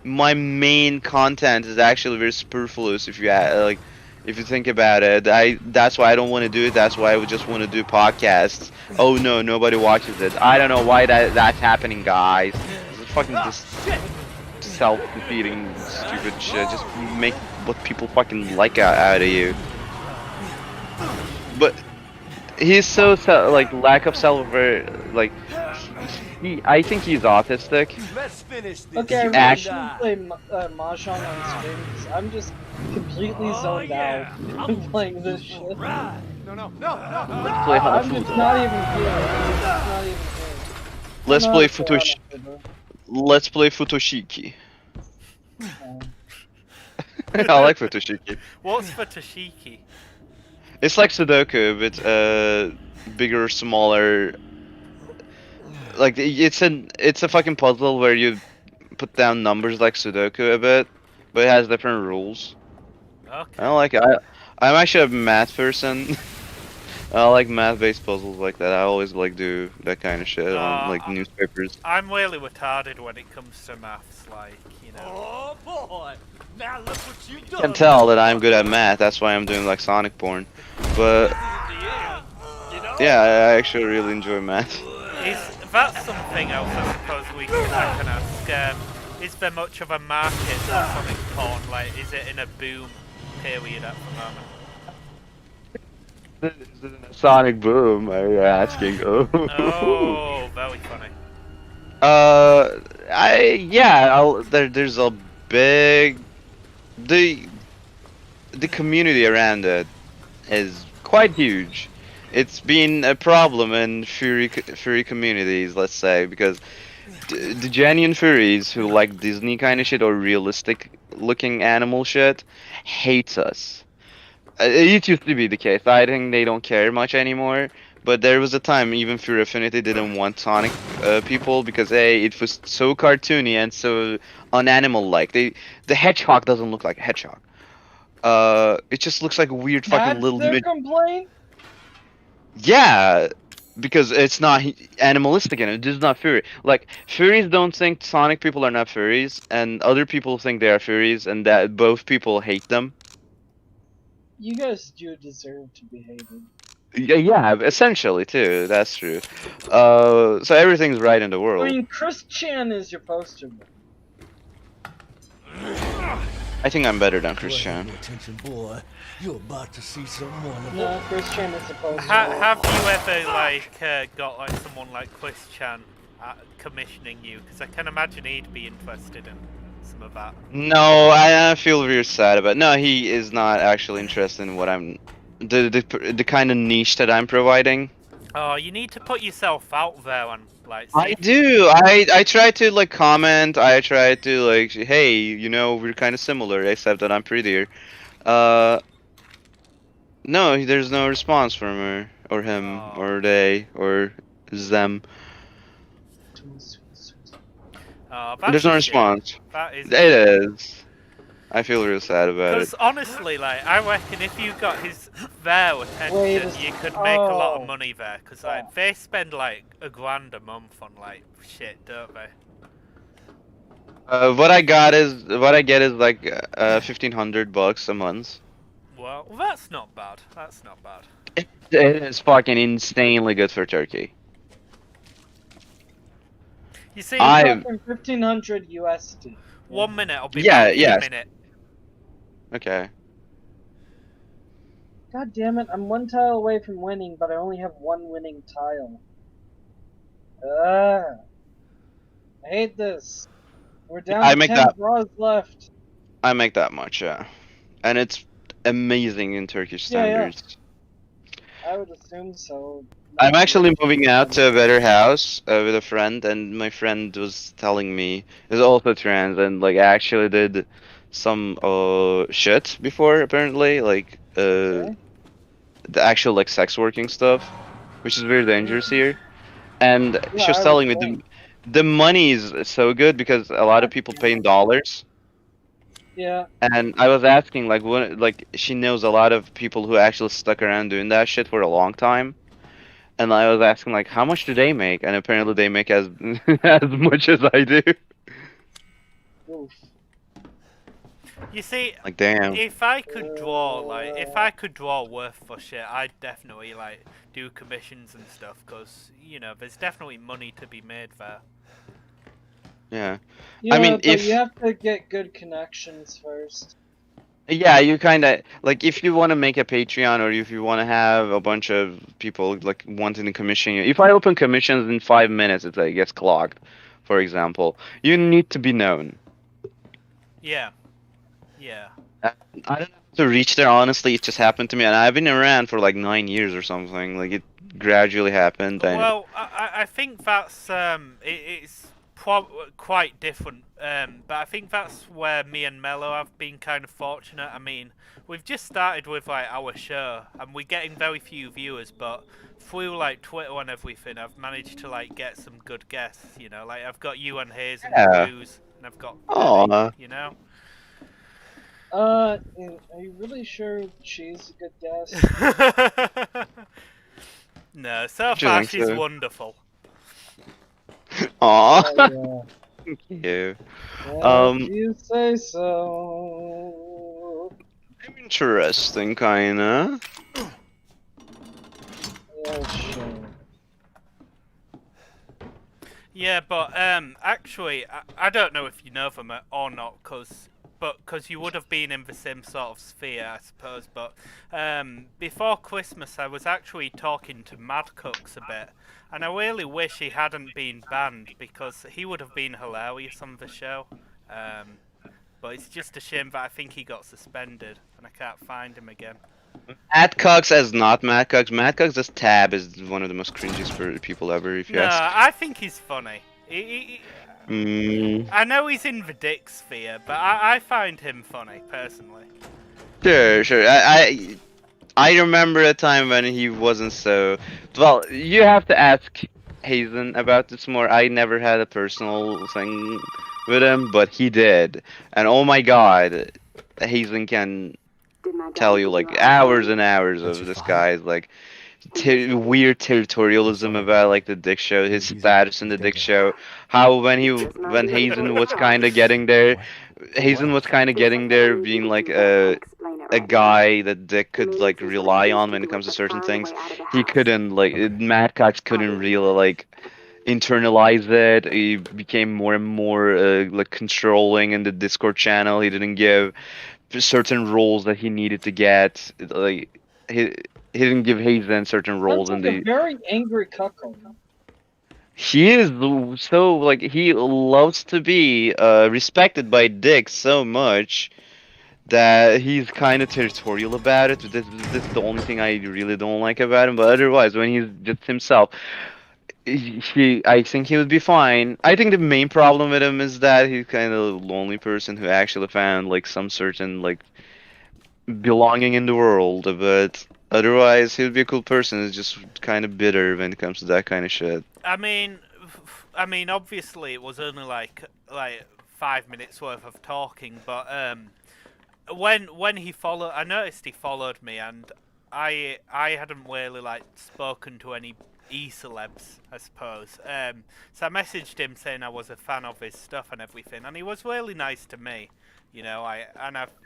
My main content is actually very superfluous if you like." If you think about it, that's why I don't want to do it. That's why I would just want to do podcasts. Oh no, nobody watches it. I don't know why that's happening, guys. It's fucking just self-defeating, stupid shit. Just make what people fucking like out of you. But he's so like lack of like I think he's autistic. Let's finish this. Okay, I really Act- shouldn't play Mahjong on stream because I'm just completely zoned out playing this shit. No, no, no, no. Let's play I'm just Hanafuda. not even here. I'm just not even here. Let's I'm play not a fan of it. Let's play Futoshiki. I like Futoshiki. What's for Toshiki? It's like Sudoku, but bigger, smaller. Like it's a fucking puzzle where you put down numbers like Sudoku a bit, but it has different rules. Okay. I don't like it. I'm actually a math person. I like math-based puzzles like that. I always like do that kind of shit on like newspapers. I'm really retarded when it comes to maths, like, you know. Oh boy! Now look what you You done. can tell that I'm good at math. That's why I'm doing like Sonic porn. But yeah, I actually really enjoy math. That's something else I suppose I can ask. Is there much of a market for Sonic porn? Like, is it in a boom period at the moment? Sonic boom, are you asking? Oh, very funny. There's a big the community around it is quite huge. It's been a problem in furry communities, let's say, because the genuine furries who like Disney kind of shit or realistic looking animal shit hates us. It used to be the case. I think they don't care much anymore. But there was a time even Furry Affinity didn't want Sonic people because hey, it was so cartoony and so unanimal-like. The hedgehog doesn't look like a hedgehog. It just looks like a weird fucking That's little their mid. complaint? Yeah, because it's not animalistic and it is not furry. Like furries don't think Sonic people are not furries, and other people think they are furries, and that both people hate them. You guys do deserve to be hated. Yeah, essentially too. That's true. So everything's right in the I world. mean, Chris Chan is your poster boy. I think I'm better than Go ahead, Christian. pay attention, boy. You're about to see some wonderful. No, Christian is supposed to. Have you ever like got like someone like Christian commissioning you? Because I can imagine he'd be interested in some of that. No, I feel real sad about. No, he is not actually interested in what I'm, the kind of niche that I'm providing. Oh, you need to put yourself out there and like. See I if- do. I try to like comment. I try to like, hey, you know, we're kind of similar, except that I'm prettier. No, there's no response from her or him Oh. or they or them. Oh, that's There's no a shame. response. That is. It is. I feel real sad about it. Because honestly, like, I reckon if you got his their attention, Wait a you could make a lot oh. of money there. Because like, they spend like $1,000 a month on like shit, don't they? What I get is like $1,500 a month. Well, that's not bad. That's not bad. It is fucking insanely good for Turkey. You see, I- Talking 1,500 USD. 1 minute. I'll be Yeah, back in yes. a minute. Okay. God damn it! I'm one tile away from winning, but I only have one winning tile. I hate this. We're down I to make 10 that- draws left. I make that much, yeah. And it's amazing in Turkish Yeah, yeah. standards. I would assume so. I'm actually moving out to a better house with a friend, and my friend was telling me is also trans and like actually did some shit before apparently, like Okay. the actual like sex working stuff, which is very dangerous here. And Yeah, she was I telling me would think. the money is so good because a lot of people pay in dollars. Yeah. And I was asking like what, like she knows a lot of people who actually stuck around doing that shit for a long time. And I was asking like how much do they make? And apparently they make as as much as I do. Oof. You see, Like damn. if I could draw worth for shit, I'd definitely like do commissions and stuff. Cause you know, there's definitely money to be made there. Yeah. Yeah, mean, but if- you have to get good connections first. Yeah, you kind of like if you want to make a Patreon or if you want to have a bunch of people like wanting to commission you. If I open commissions in 5 minutes, it like, gets clogged. For example, you need to be known. Yeah. Yeah. I don't have to reach there. Honestly, it just happened to me, and I've been around for like 9 years or something. Like it gradually happened. And Well, I think that's it's quite different. But I think that's where me and Mello have been kind of fortunate. I mean, we've just started with like our show, and we're getting very few viewers, but through like Twitter and everything, I've managed to like get some good guests. You know, like I've got you and Hayes and Yeah. Cruz, and I've got Aw. Benny, you know. Are you really sure she's a good guess? No, so Do you far think she's so? wonderful. Aw, Oh, thank you. yeah. Um, If you say so. Interesting, kinda. Yeah, sure. Yeah, but actually, I don't know if you know them or not, cause you would have been in the same sort of sphere, I suppose. But before Christmas, I was actually talking to Mad Cooks a bit, and I really wish he hadn't been banned because he would have been hilarious on the show. But it's just a shame that I think he got suspended, and I can't find him again. Matt Cox as not Matt Cox. Matt Cox as Tab is one of the most cringiest people ever, if you No, ask. I think he's funny. Mm, I know he's in the dick sphere, but I find him funny, personally. sure. I remember a time when he wasn't so. Well, you have to ask Hazen about this more. I never had a personal thing with him, but he did. And oh my god, Hazen can tell you like hours and hours of this guy's like weird territorialism about like the Dick Show, his status in the Dick Show, how when Hazen was kind of getting there, being like a guy that Dick could like rely on when it comes to certain things. He couldn't like Matt Cox couldn't really like internalize it. He became more and more like controlling in the Discord channel. He didn't give certain roles that he needed to get. Like he didn't give Hazen certain roles Sounds in like a the. very angry cuckold. He is so like he loves to be respected by Dick so much that he's kind of territorial about it. This is the only thing I really don't like about him. But otherwise, when he's just himself, I think he would be fine. I think the main problem with him is that he's kind of a lonely person who actually found like some certain like belonging in the world. But otherwise, he would be a cool person. He's just kind of bitter when it comes to that kind of shit. I mean, obviously it was only like 5 minutes worth of talking, but when he followed, I noticed he followed me, and I hadn't really like spoken to any e-celebs, I suppose. So I messaged him saying I was a fan of his stuff and everything, and he was really nice to me. You know, I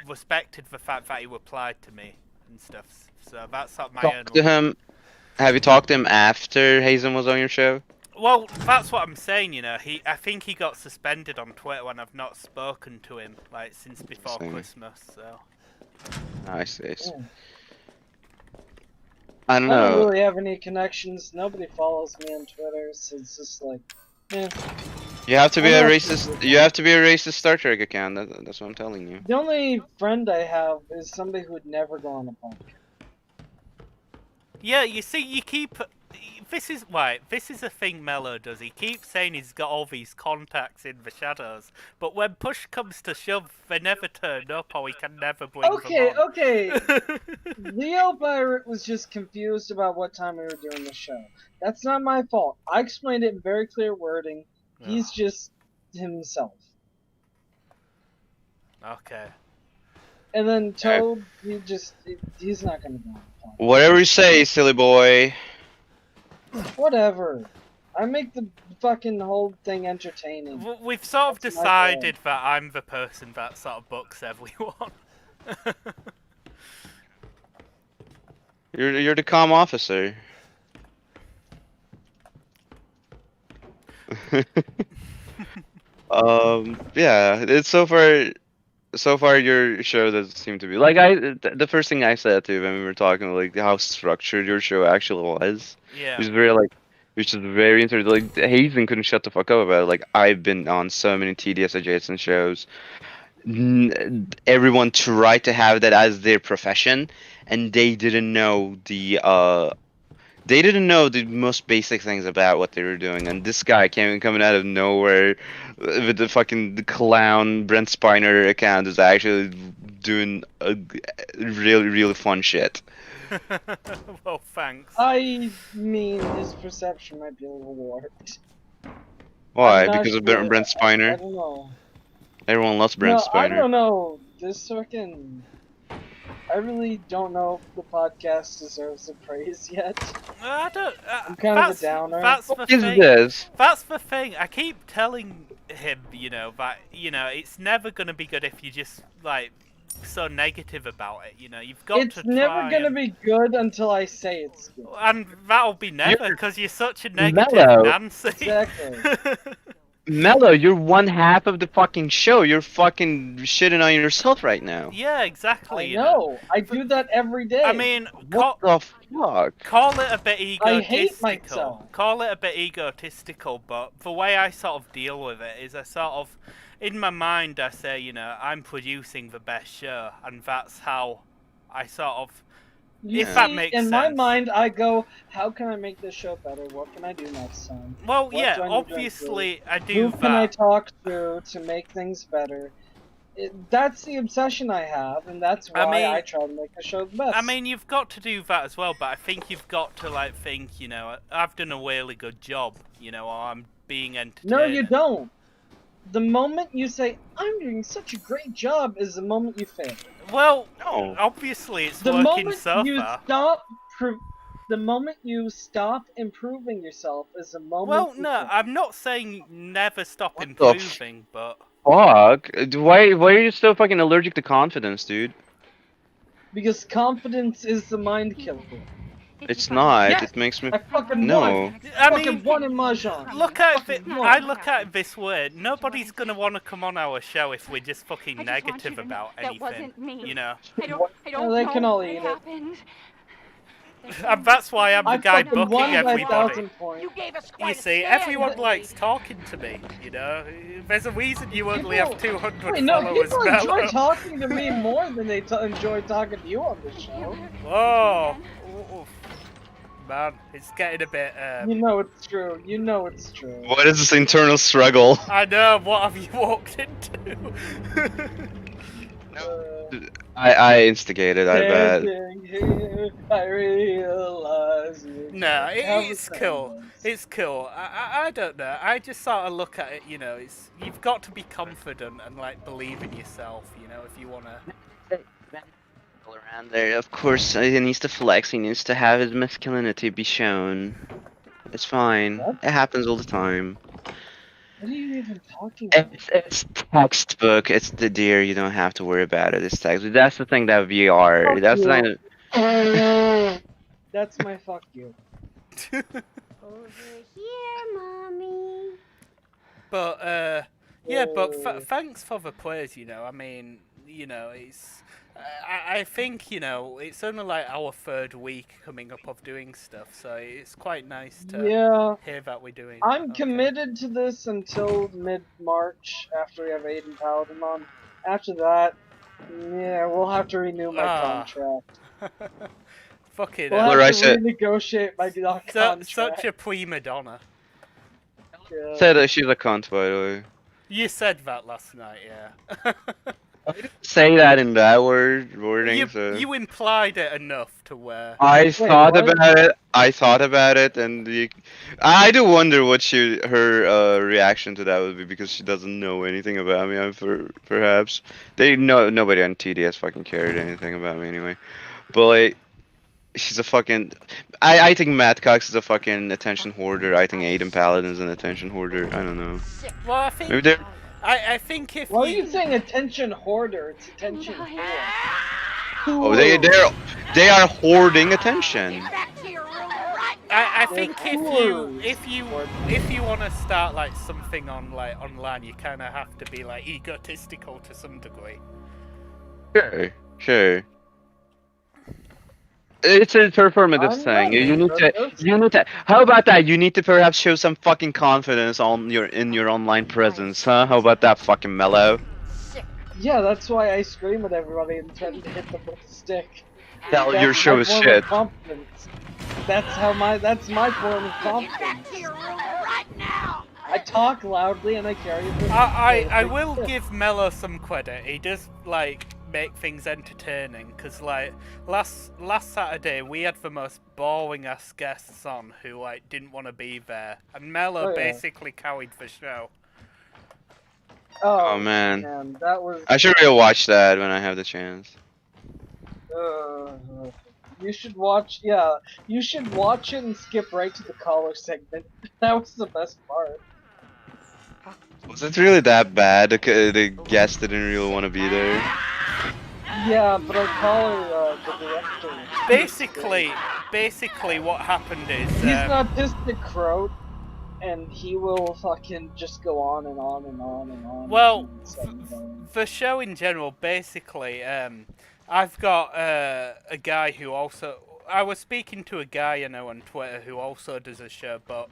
respected the fact that he replied to me and stuff. So that's sort of my own. Talk to him. Have you talked to him after Hazen was on your show? Well, that's what I'm saying. You know, I think he got suspended on Twitter when I've not spoken to him like since before Same. Christmas. So. Nice. Yeah. I don't I don't know. really have any connections. Nobody follows me on Twitter, so it's just like, eh. You have to be I'm a not racist. super- You have to be a racist Star Trek account. That's what I'm telling you. The only friend I have is somebody who would never go on a podcast. Yeah, you see, you keep. This is why. This is a thing Mello does. He keeps saying he's got all these contacts in the shadows, but when push comes to shove, they never turn up, or we can never bring Okay, them on. okay. Leo Pirate was just confused about what time we were doing the show. That's not my fault. I explained it in very clear wording. He's just himself. Okay. And then Toad, he's not gonna go on the podcast. Whatever you say, silly boy. Whatever. I make the fucking whole thing entertaining. We've sort of That's my decided that I'm the person that sort of books everyone. You're the calm officer. Yeah, it's so far your show doesn't seem to be like the first thing I said to you when we were talking like how structured your show actually was. Yeah. Which is very interesting. Like Hazen couldn't shut the fuck up about it. Like I've been on so many TDS adjacent shows. Everyone tried to have that as their profession, and they didn't know the most basic things about what they were doing. And this guy coming out of nowhere with the fucking clown Brent Spiner account is actually doing a really fun shit. Well, thanks. I mean, his perception might be a little warped. Why? I'm not Because of sure. Brent I Spiner? don't know. Everyone loves Brent No, I Spiner. don't know. This fucking... I really don't know if the podcast deserves the praise yet. I don't. I'm kind of a downer. That's the What is thing. this? That's the thing. I keep telling him, you know, that it's never gonna be good if you just like so negative about it. You know, you've got It's to never try gonna and, be good until I say it's good. and that'll be never because you're such a negative mellow. Nancy. Exactly. Mello, you're one half of the fucking show. You're fucking shitting on yourself right now. Yeah, exactly. I you know. I do that every day. I mean, What the fuck? call it a bit I egotistical. hate myself. Call it a bit egotistical, but the way I sort of deal with it is I sort of, in my mind, I say, you know, I'm producing the best show, and that's how I sort of, You if that see, makes in my sense. mind, I go, how can I make this show better? What can I do next time? Well, What yeah, do I need to obviously I do Who can I that. talk to make things better? That's the obsession I have, and that's why I try to make the show the best. I mean, you've got to do that as well, but I think you've got to like think, you know, I've done a really good job, you know, or I'm being entertained. No, you don't. The moment you say, I'm doing such a great job, is the moment you fail. Well, No. obviously it's The working moment so you far. the moment you stop improving yourself is the moment. Well, you no, fail. I'm not saying never stop What the improving, but Fuck. Why are you so fucking allergic to confidence, dude? Because confidence is the mind killer. It's not. Yes! It makes me. I fucking No. won! I Fucking mean, won in Mahjong! look at it. Fucking won. I look at it this way. Nobody's gonna want to come on our show if we're just fucking I just want you negative to know about that anything. wasn't me. You know. I don't No, they can all what eat it. happened. And that's why I'm the I guy fucking booking won by everybody. 1,000 points. You gave us You quite a see, scare, everyone didn't likes we? talking to me, you know? There's a reason you only have 200 Wait, no, followers, people enjoy Mello. talking to me more than they enjoy talking to you on the show. Whoa! Oof. Man, it's getting a bit, You know it's true. You know it's true. What is this internal struggle? I know, what have you walked into? I instigated, I bet. Standing here, I realize you No, have a it's cool. sadness. It's cool. I don't know. I just sort of look at it, you know, it's you've got to be confident and like believe in yourself, you know, if you wanna. All around there, of course, he needs to flex. He needs to have his masculinity be shown. It's fine. What? It happens all the time. What are you even talking about? It's textbook. It's the deer. You don't have to worry about it. It's textbook. That's the thing that we are. Fuck That's the you. thing. That... That's my fuck you. Over here, mommy. But yeah, but Oh. thanks for the praise. You know, I mean, you know, it's. I think you know it's only like our third week coming up of doing stuff, so it's quite nice to Yeah, hear that we're doing. I'm okay. committed to this until mid-March after we have Aiden Paladin on. After that, yeah, we'll have to renew my Ah. contract. Fucking We'll hell. have Alright, to so- renegotiate my contract. Such a prima donna. Yeah. Said that she's a cunt, by the way. You said that last night, yeah. Say that in that wording. you, So. you implied it enough to where. I thought what? about it. I thought about it, and I do wonder what her reaction to that would be because she doesn't know anything about me. Perhaps nobody on TDS fucking cared anything about me anyway. But like, she's a fucking. I think Matt Cox is a fucking attention hoarder. I think Aiden Paladin is an attention hoarder. I don't know. Well, I think. Maybe they're. I think if Why are you. you saying attention hoarder? It's attention whore. Oh, they are hoarding attention. Back to your room right I They're think cool. if you want to start like something on like online, you kind of have to be like egotistical to some degree. Sure. It's a performative I'm thing. not You need to. How about that? You need to perhaps show some fucking confidence in your online presence, huh? How about that, fucking mellow? Yeah, that's why I scream at everybody and threaten to hit them with a stick. Hell, That's your show my is form of shit. confidence. That's my form of Get back confidence. to your room right now. I talk loudly and I carry it. I will give Mello some credit. He does like make things entertaining because like last Saturday we had the most boring ass guests on who like didn't want to be there, and Mello Oh, yeah. basically carried the show. Oh, man. That was. I should really watch that when I have the chance. You should watch. Yeah, you should watch it and skip right to the caller segment. That was the best part. Was it really that bad? The guest didn't really want to be there. Yeah, but our caller, the director. Basically, what happened is He's an autistic croat, and he will fucking just go on and on and on and on. Well, and the show in general, basically, I've got a guy who also. I was speaking to a guy I know on Twitter who also does a show, but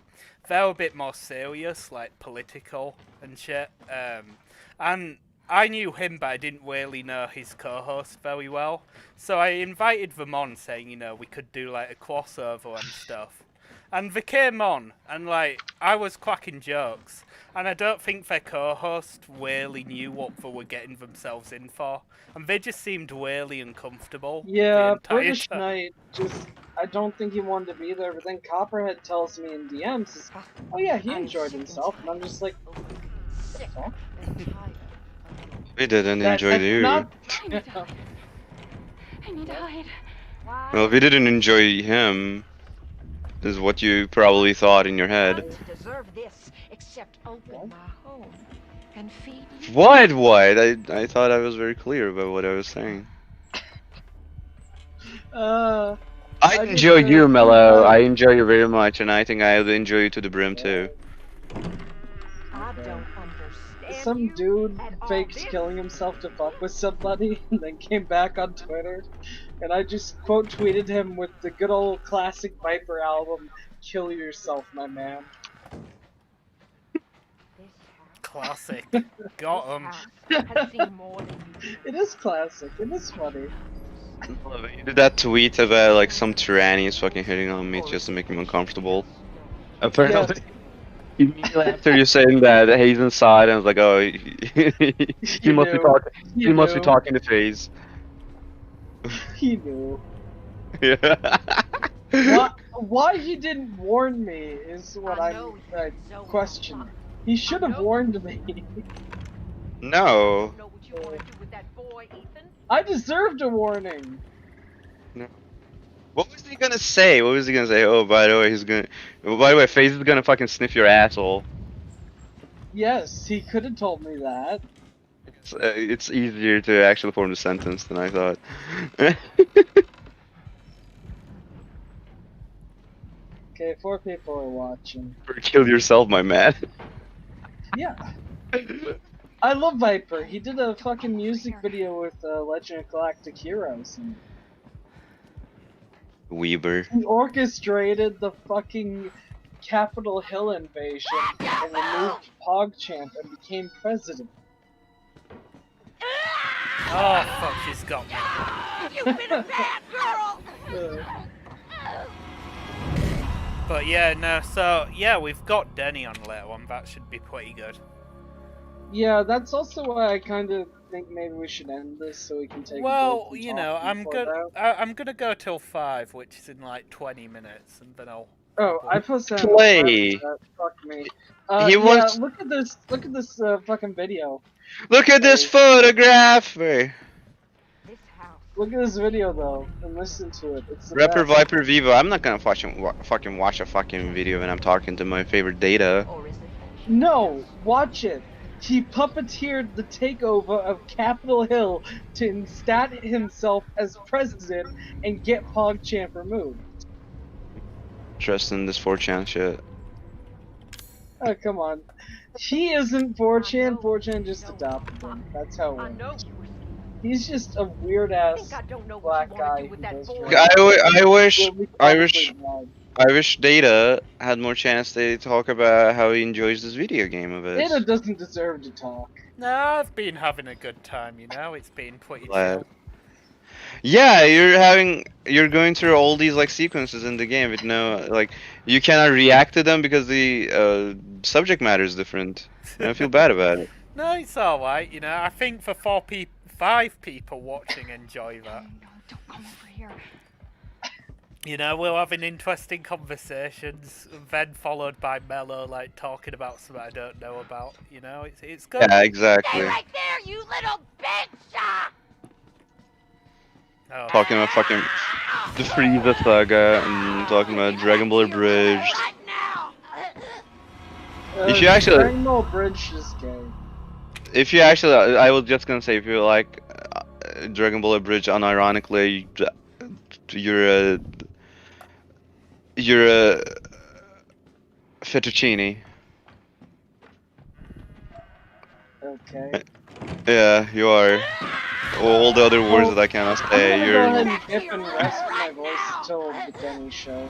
they're a bit more serious, like political and shit. And I knew him, but I didn't really know his co-host very well. So I invited them on, saying, you know, we could do like a crossover and stuff. And they came on, and like, I was cracking jokes. And I don't think their co-host really knew what they were getting themselves in for. And they just seemed really uncomfortable. Yeah, the entire British time. Knight just. I don't think he wanted to be there, but then Copperhead tells me in DMs, oh yeah, he enjoyed himself, and I'm just like, huh? We didn't That- enjoy that's you. not- I need to hide. Well, we didn't enjoy him. Is what you probably thought in your head. I deserve this, except open my home and feed you. What? I thought I was very clear about what I was saying. I I enjoy just, you, Mello. I enjoy you very much, and I think I enjoy you to the brim too. I don't understand Some you dude at all. faked This killing himself to fuck with somebody and then came back on Twitter. And I just quote tweeted him with the good old classic Viper album, "Kill yourself, my man." This house, Classic. Got this 'em. house has seen more than you. It is classic. It is funny. You did that tweet about like some tyranny is fucking hitting on me just to make him uncomfortable. Apparently, immediately after you saying that, he's inside, and I was like, oh, he You must be knew. talking. You He must be knew. talking to FaZe. He knew. Yeah. Why he didn't warn me is what I I'm know so question. He should have warned me. No. Know what you want to do with that boy, Ethan? I deserved a warning. What was he gonna say? What was he gonna say? Oh, by the way, he's gonna. Oh, by the way, FaZe is gonna fucking sniff your asshole. Yes, he could have told me that. It's easier to actually form the sentence than I thought. Okay, 4 people are watching. Or kill yourself, my man. Yeah. I love Viper. He did a fucking music video with Legend of Galactic Heroes. And Weber. he orchestrated the fucking Capitol Hill invasion and removed PogChamp and became president. Oh fuck, she's got me. You've been a bad girl! But yeah, no, so yeah, we've got Denny on later one. That should be pretty good. Yeah, that's also why I kind of think maybe we should end this so we can take a Well, break and you talk know, before that. I'm gonna go till 5, which is in like 20 minutes, and then I'll. Oh, I supposed to have Play. Fuck me. He Yeah, wants- look at this. Look at this fucking video. Look at this photograph! This house. Look at this video though, and listen to it. It's the Rapper best. Viper Vivo. I'm not gonna fucking watch a fucking video when I'm talking to my favorite data. Or is it? No, watch it. He puppeteered the takeover of Capitol Hill to instat himself as president and get PogChamp removed. Trust in this 4chan shit. Oh, come on. He isn't 4chan, 4chan just adopted him. That's how I it know works. you were. He's just a weird I ass think I don't know black what you want guy to do with who that does boy. drugs. I wish Probably I wish Data had more chance to talk about how he enjoys this video game of his. Data doesn't deserve to talk. No, I've been having a good time, you know. It's been pretty Glad. chill. Yeah, you're going through all these like sequences in the game with no like you cannot react to them because the subject matter is different. And I feel bad about it. No, it's alright, you know. I think for 5 people watching enjoy that. No, don't come over here. You know, we're having interesting conversations, then followed by Mello like talking about something I don't know about. You know, it's good. Yeah, exactly. Stay right there, you little bitch! Oh. Talking about fucking the Frieza saga and talking about Dragon Ball Bridge. Right now! If you actually- Dragon Ball Bridge is gay. If you actually, I was just gonna say, if you like Dragon Ball Bridge, unironically, you're a fettuccine. Okay. Yeah, you are. All the other words that I cannot say, I'm gonna go you're. ahead and dip and rest my voice until the Denny show.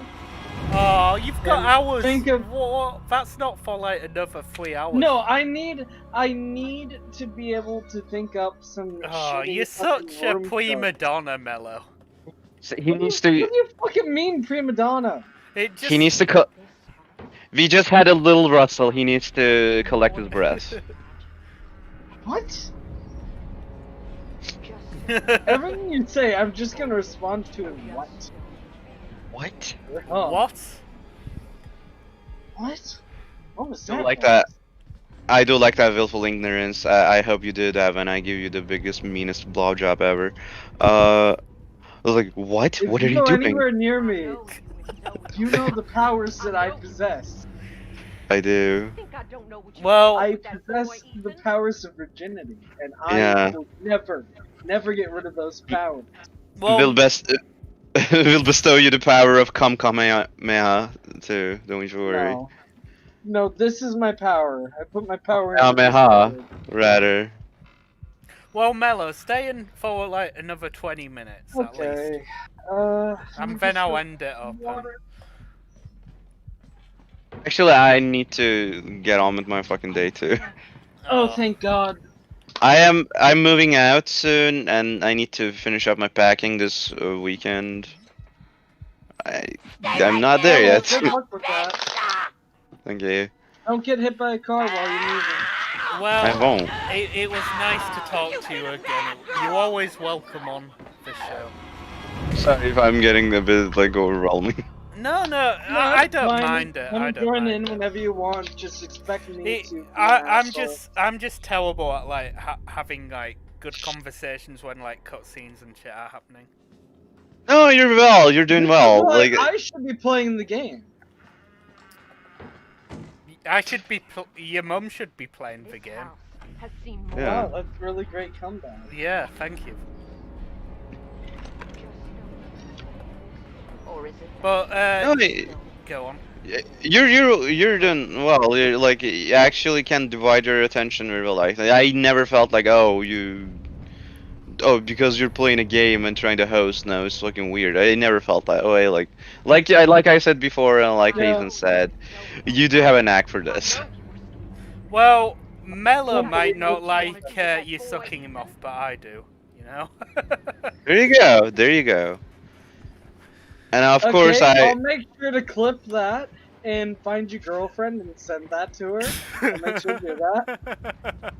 Oh, you've got And hours. think of- What? That's not for like another 3 hours. No, I need to be able to think up some. Oh, shitty you're fucking such a room prima jokes. donna, Mello. He needs What to. do you fucking mean, prima donna? It just. He needs to. We just had a little Russell. He needs to collect his breath. What? Just Everything you say, I'm just gonna respond to in what? What? Oh, What? What? What was Don't that? like that. I do like that willful ignorance. I hope you did that when I give you the biggest, meanest blowjob ever. I was like, what? If What you are you go doing? anywhere near me, know you know the powers that I possess. I do. think I don't know what you Well- want I with that possess boy, the Ethan. powers of virginity, and I Yeah. will never get rid of those powers. Well, Bill Best. will bestow you the power of Kamehameha too. Don't you worry. No. No, this is my power. I put my power into Kamehameha, this rather. Well, Mello, stay in for like another 20 minutes at least. Okay. And then I'll end it up. Water. Actually, I need to get on with my fucking day too. Oh, thank God. I'm moving out soon, and I need to finish up my packing this weekend. I'm not there Well, yet. good luck with that. Thank you. Don't get hit by a car while you're moving. Well, I won't. It was nice to talk to you again. You're always welcome on this show. Sorry if I'm getting a bit like overwhelming. No, No, I don't fine. mind it. Come I don't join mind in it. whenever you want. Just expect me to. I'm just terrible at like having like good conversations when like cutscenes and shit are happening. No, you're doing well. Like I should be playing the game. I should be. Your mum should be playing the This game. house has seen more. Yeah. Wow, that's really great comeback. Yeah, thank you. Or is it? But no, go on. you're doing well. You're like you actually can divide your attention very well. I never felt like because you're playing a game and trying to host. No, it's fucking weird. I never felt that way. Like I said before, and like Yeah. Ethan said, you do have a knack for this. Well, Mello might not like you sucking him off, but I do. You know. There you go. There you go. And of course I'll make sure to clip that and find your girlfriend and send that to her. I'll make sure to do that.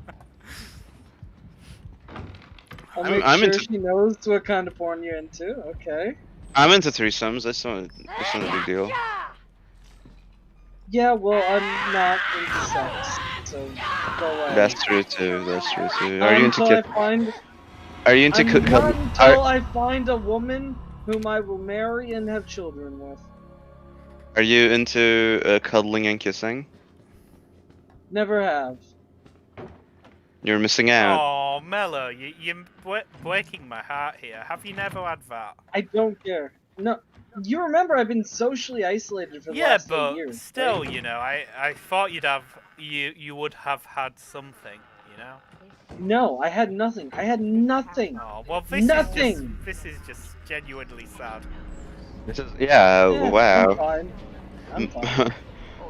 I'll make I'm sure into- she knows what kind of porn you're into. Okay. I'm into threesomes. That's not a big deal. Yeah, well, I'm not into sex, so go away. That's true too. That's true too. Are you into until I kid? find, Are you into I'm kid? not until I find a woman whom I will marry and have children with. Are you into cuddling and kissing? Never have. You're missing out. Oh, Mello, you're breaking my heart here. Have you never had that? I don't care. No, you remember I've been socially isolated for the Yeah, last 8 but years. still, right? you know, I thought you would have had something, you know. No, I had nothing. I had nothing. Oh well, Nothing. This is just genuinely sad. This is yeah. Yeah, I'm Wow. fine. I'm fine.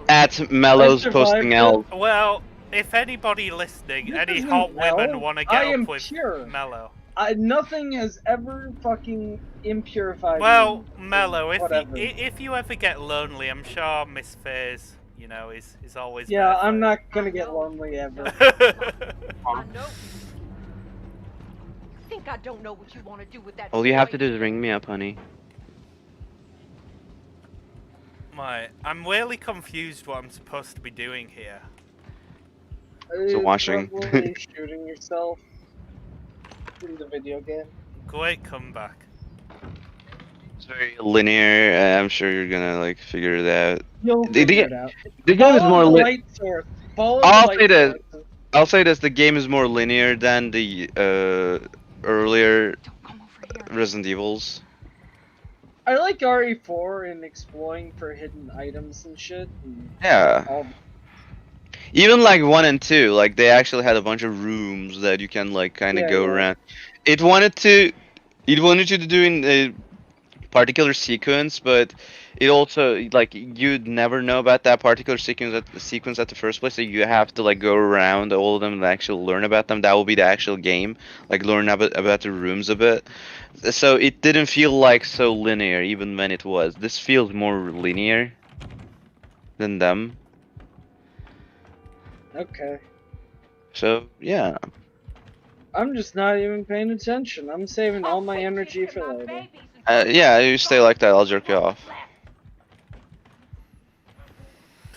At Mello's I posting survived L. Well, if anybody listening, This any isn't hot women hell. want to I get am up with pure. Mello. Nothing has ever fucking impurified Well, me. Mello, Whatever. if you ever get lonely, I'm sure Miss Faze, you know, is always Yeah, there for I'm you. not gonna get lonely ever. I know. Think I don't know what you want to do with that. All you have to boy? do is ring me up, honey. Right, I'm really confused what I'm supposed to be doing here. So washing. Probably shooting yourself in the video game. Great comeback. It's very linear. I'm sure you're gonna like figure it out. You'll The- figure the- it out. The game is Follow more the linear. light source. Follow I'll the say light this. source. I'll say this: the game is more linear than the earlier Don't come over here. Resident Evils. I like RE4 in exploring for hidden items and shit. And Yeah. all Even like 1 and 2, like they actually had a bunch of rooms that you can like kind of Yeah, go yeah. around. It wanted you to do in a particular sequence, but it also like you'd never know about that particular sequence at the first place. So you have to like go around all of them and actually learn about them. That will be the actual game, like learn about the rooms a bit. So it didn't feel like so linear, even when it was. This feels more linear than them. Okay. So yeah. I'm just not even paying attention. I'm saving all my energy for later. Yeah, you stay like that, I'll jerk you off.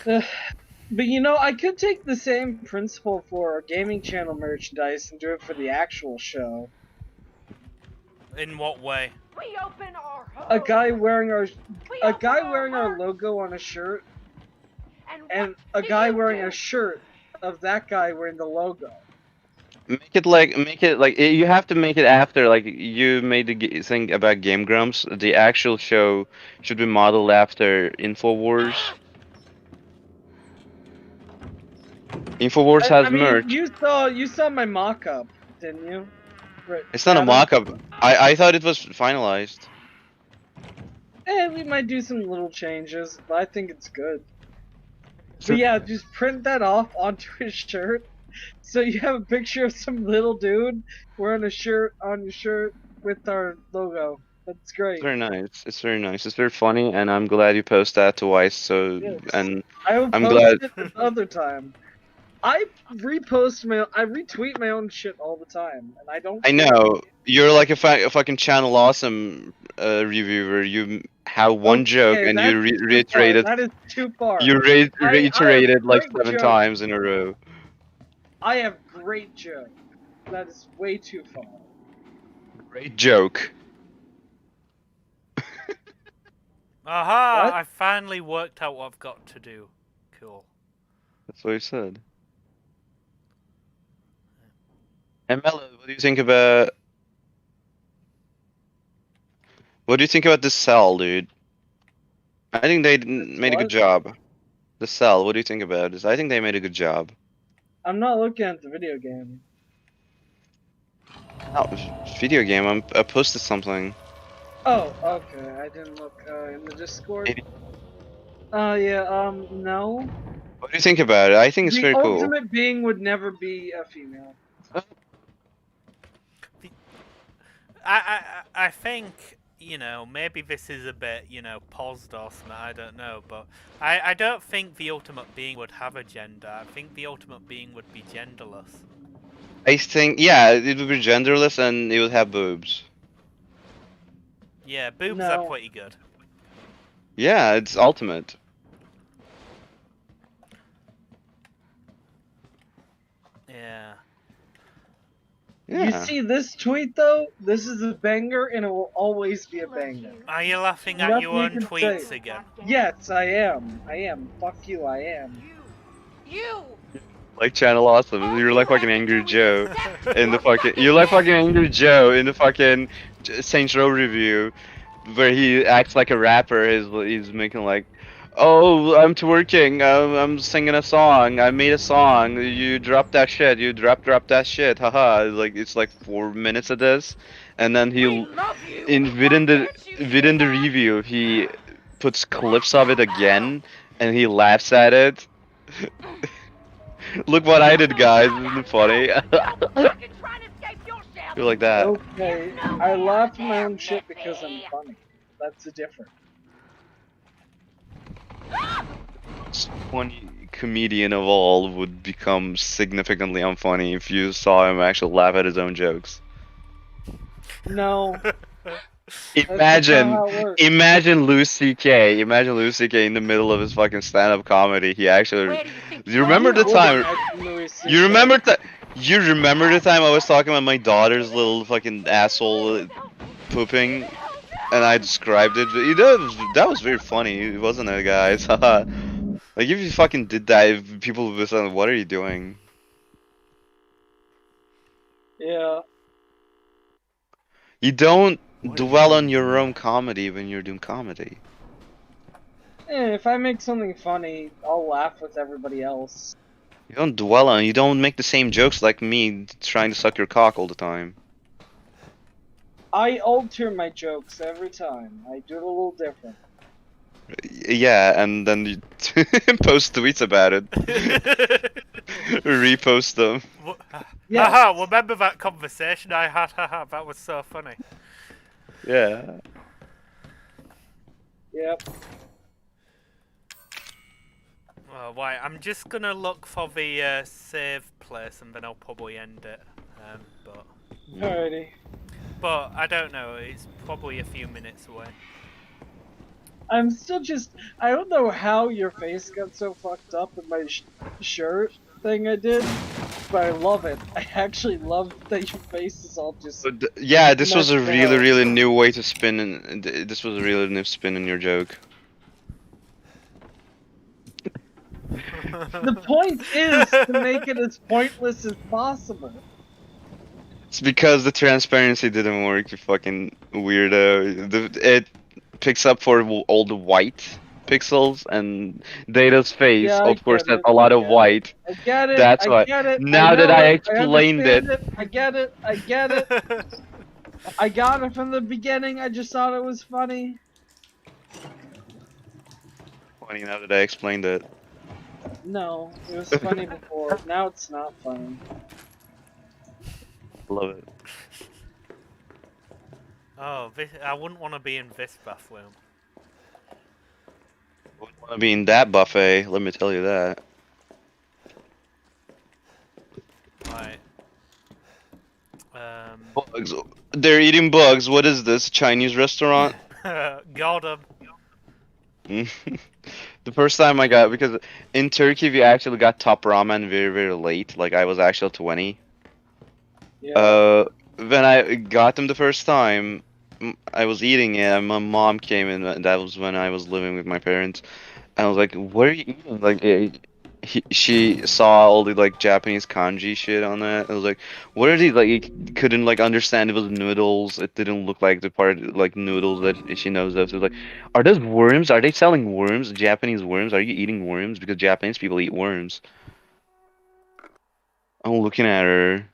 But you know, I could take the same principle for gaming channel merchandise and do it for the actual show. In what way? We open our home. A guy wearing our We a open guy our wearing our hearts. logo on a shirt, And and what a did guy you wearing do? a shirt of that guy wearing the logo. make it like you have to make it after like you made the thing about Game Grumps. The actual show should be modeled after Infowars. Infowars I has mean, merch. you saw my mock-up, didn't you? Right, It's not a Adam? mock-up. I thought it was finalized. We might do some little changes, but I think it's good. But yeah, just print that off onto his shirt, so you have a picture of some little dude wearing a shirt on your shirt with our logo. That's great. It's very nice. It's very nice. It's very funny, and I'm glad you post that twice. So, Yes. and I will I'm post glad. it another time. I retweet my own shit all the time, and I don't. I know you're like a fucking channel awesome reviewer. You have one joke and you that's too far. reiterated. That is too far. You reiterated like great 7 jokes. times in a row. I have great jokes. That is way too far. Great joke. Aha! What? I finally worked out what I've got to do. Cool. That's what he said. And Melo, what do you think about? What do you think about this cell, dude? I think they made a good what? job. The cell. What do you think about this? I think they made a good job. I'm not looking at the video game. Oh, video game. I posted something. Oh, okay. I didn't look in the Discord. Maybe. Yeah. No. What do you think about it? I think it's The very cool. ultimate being would never be a female. I think, you know, maybe this is a bit, you know, paused or something, I don't know, but I don't think the ultimate being would have a gender. I think the ultimate being would be genderless. I think, yeah, it would be genderless and it would have boobs. Yeah, boobs No. are pretty good. Yeah, it's ultimate. Yeah. Yeah. You see this tweet though? This is a banger, and it will always be a banger. Are you laughing at Nothing your you own can tweets say. again? Yes, I am. I am. Fuck you, I am. You! Like Channel Awesome. You're like fucking Angry Joe in the fucking. You're like fucking Angry Joe in the fucking Saints Row review, where he acts like a rapper. He's making like, oh, I'm twerking. I'm singing a song. I made a song. You drop that shit. You drop that shit. Haha. Like it's like 4 minutes of this, and then within the review he puts clips of it again, and he laughs at it. Look what I did, guys. Isn't it funny? You're like that. Okay, I laugh at my own shit because I'm funny. That's the difference. One comedian of all would become significantly unfunny if you saw him actually laugh at his own jokes. No. Imagine, how it works. imagine Louis C.K. Imagine Louis C.K. in the middle of his fucking stand-up comedy. He actually. You remember the time? You remember that? You remember the time I was talking about my daughter's little fucking asshole pooping, and I described it. That was very funny, wasn't it, guys? Like if you fucking did that, people would be saying, "What are you doing?" Yeah. You don't dwell on your own comedy when you're doing comedy. If I make something funny, I'll laugh with everybody else. You don't dwell on. You don't make the same jokes like me trying to suck your cock all the time. I alter my jokes every time. I do it a little different. Yeah, and then you post tweets about it. Repost them. Yes. Haha, remember that conversation I had? Haha, that was so funny. Yeah. Yep. Oh, right, I'm just gonna look for the save place and then I'll probably end it. Alrighty. But I don't know, it's probably a few minutes away. I'm still just. I don't know how your face got so fucked up with my shirt thing I did, but I love it. I actually love that your face is all just. Yeah, this was a messed really, up. really new way to spin. This was a really new spin in your joke. The point is to make it as pointless as possible. It's because the transparency didn't work, you fucking weirdo. It picks up for all the white pixels, and Data's face, Yeah, I of course, get has it. a I lot of get it. white. I get it. That's I why. get it. I Now that know I it. I explained it, understand it. I get it. I get it. I got it from the beginning. I just thought it was funny. funny now that I explained it. No, it was funny before. Now it's not funny. Love it. Oh, I wouldn't want to be in this bathroom. Wouldn't want to be in that buffet, let me tell you that. Right. Bugs. They're eating bugs. What is this? Chinese restaurant? Got 'em. The first time I got, because in Turkey we actually got top ramen very very late. Like I was actually 20. Yeah. When I got them the first time, I was eating it, and my mom came in. And that was when I was living with my parents. And I was like, "What are you eating?" Like, she saw all the like Japanese kanji shit on that. I was like, "What are these?" Like, he couldn't like understand it was noodles. It didn't look like the part like noodles that she knows of. So it was like, "Are those worms? Are they selling worms? Japanese worms? Are you eating worms? Because Japanese people eat worms." I'm looking at her.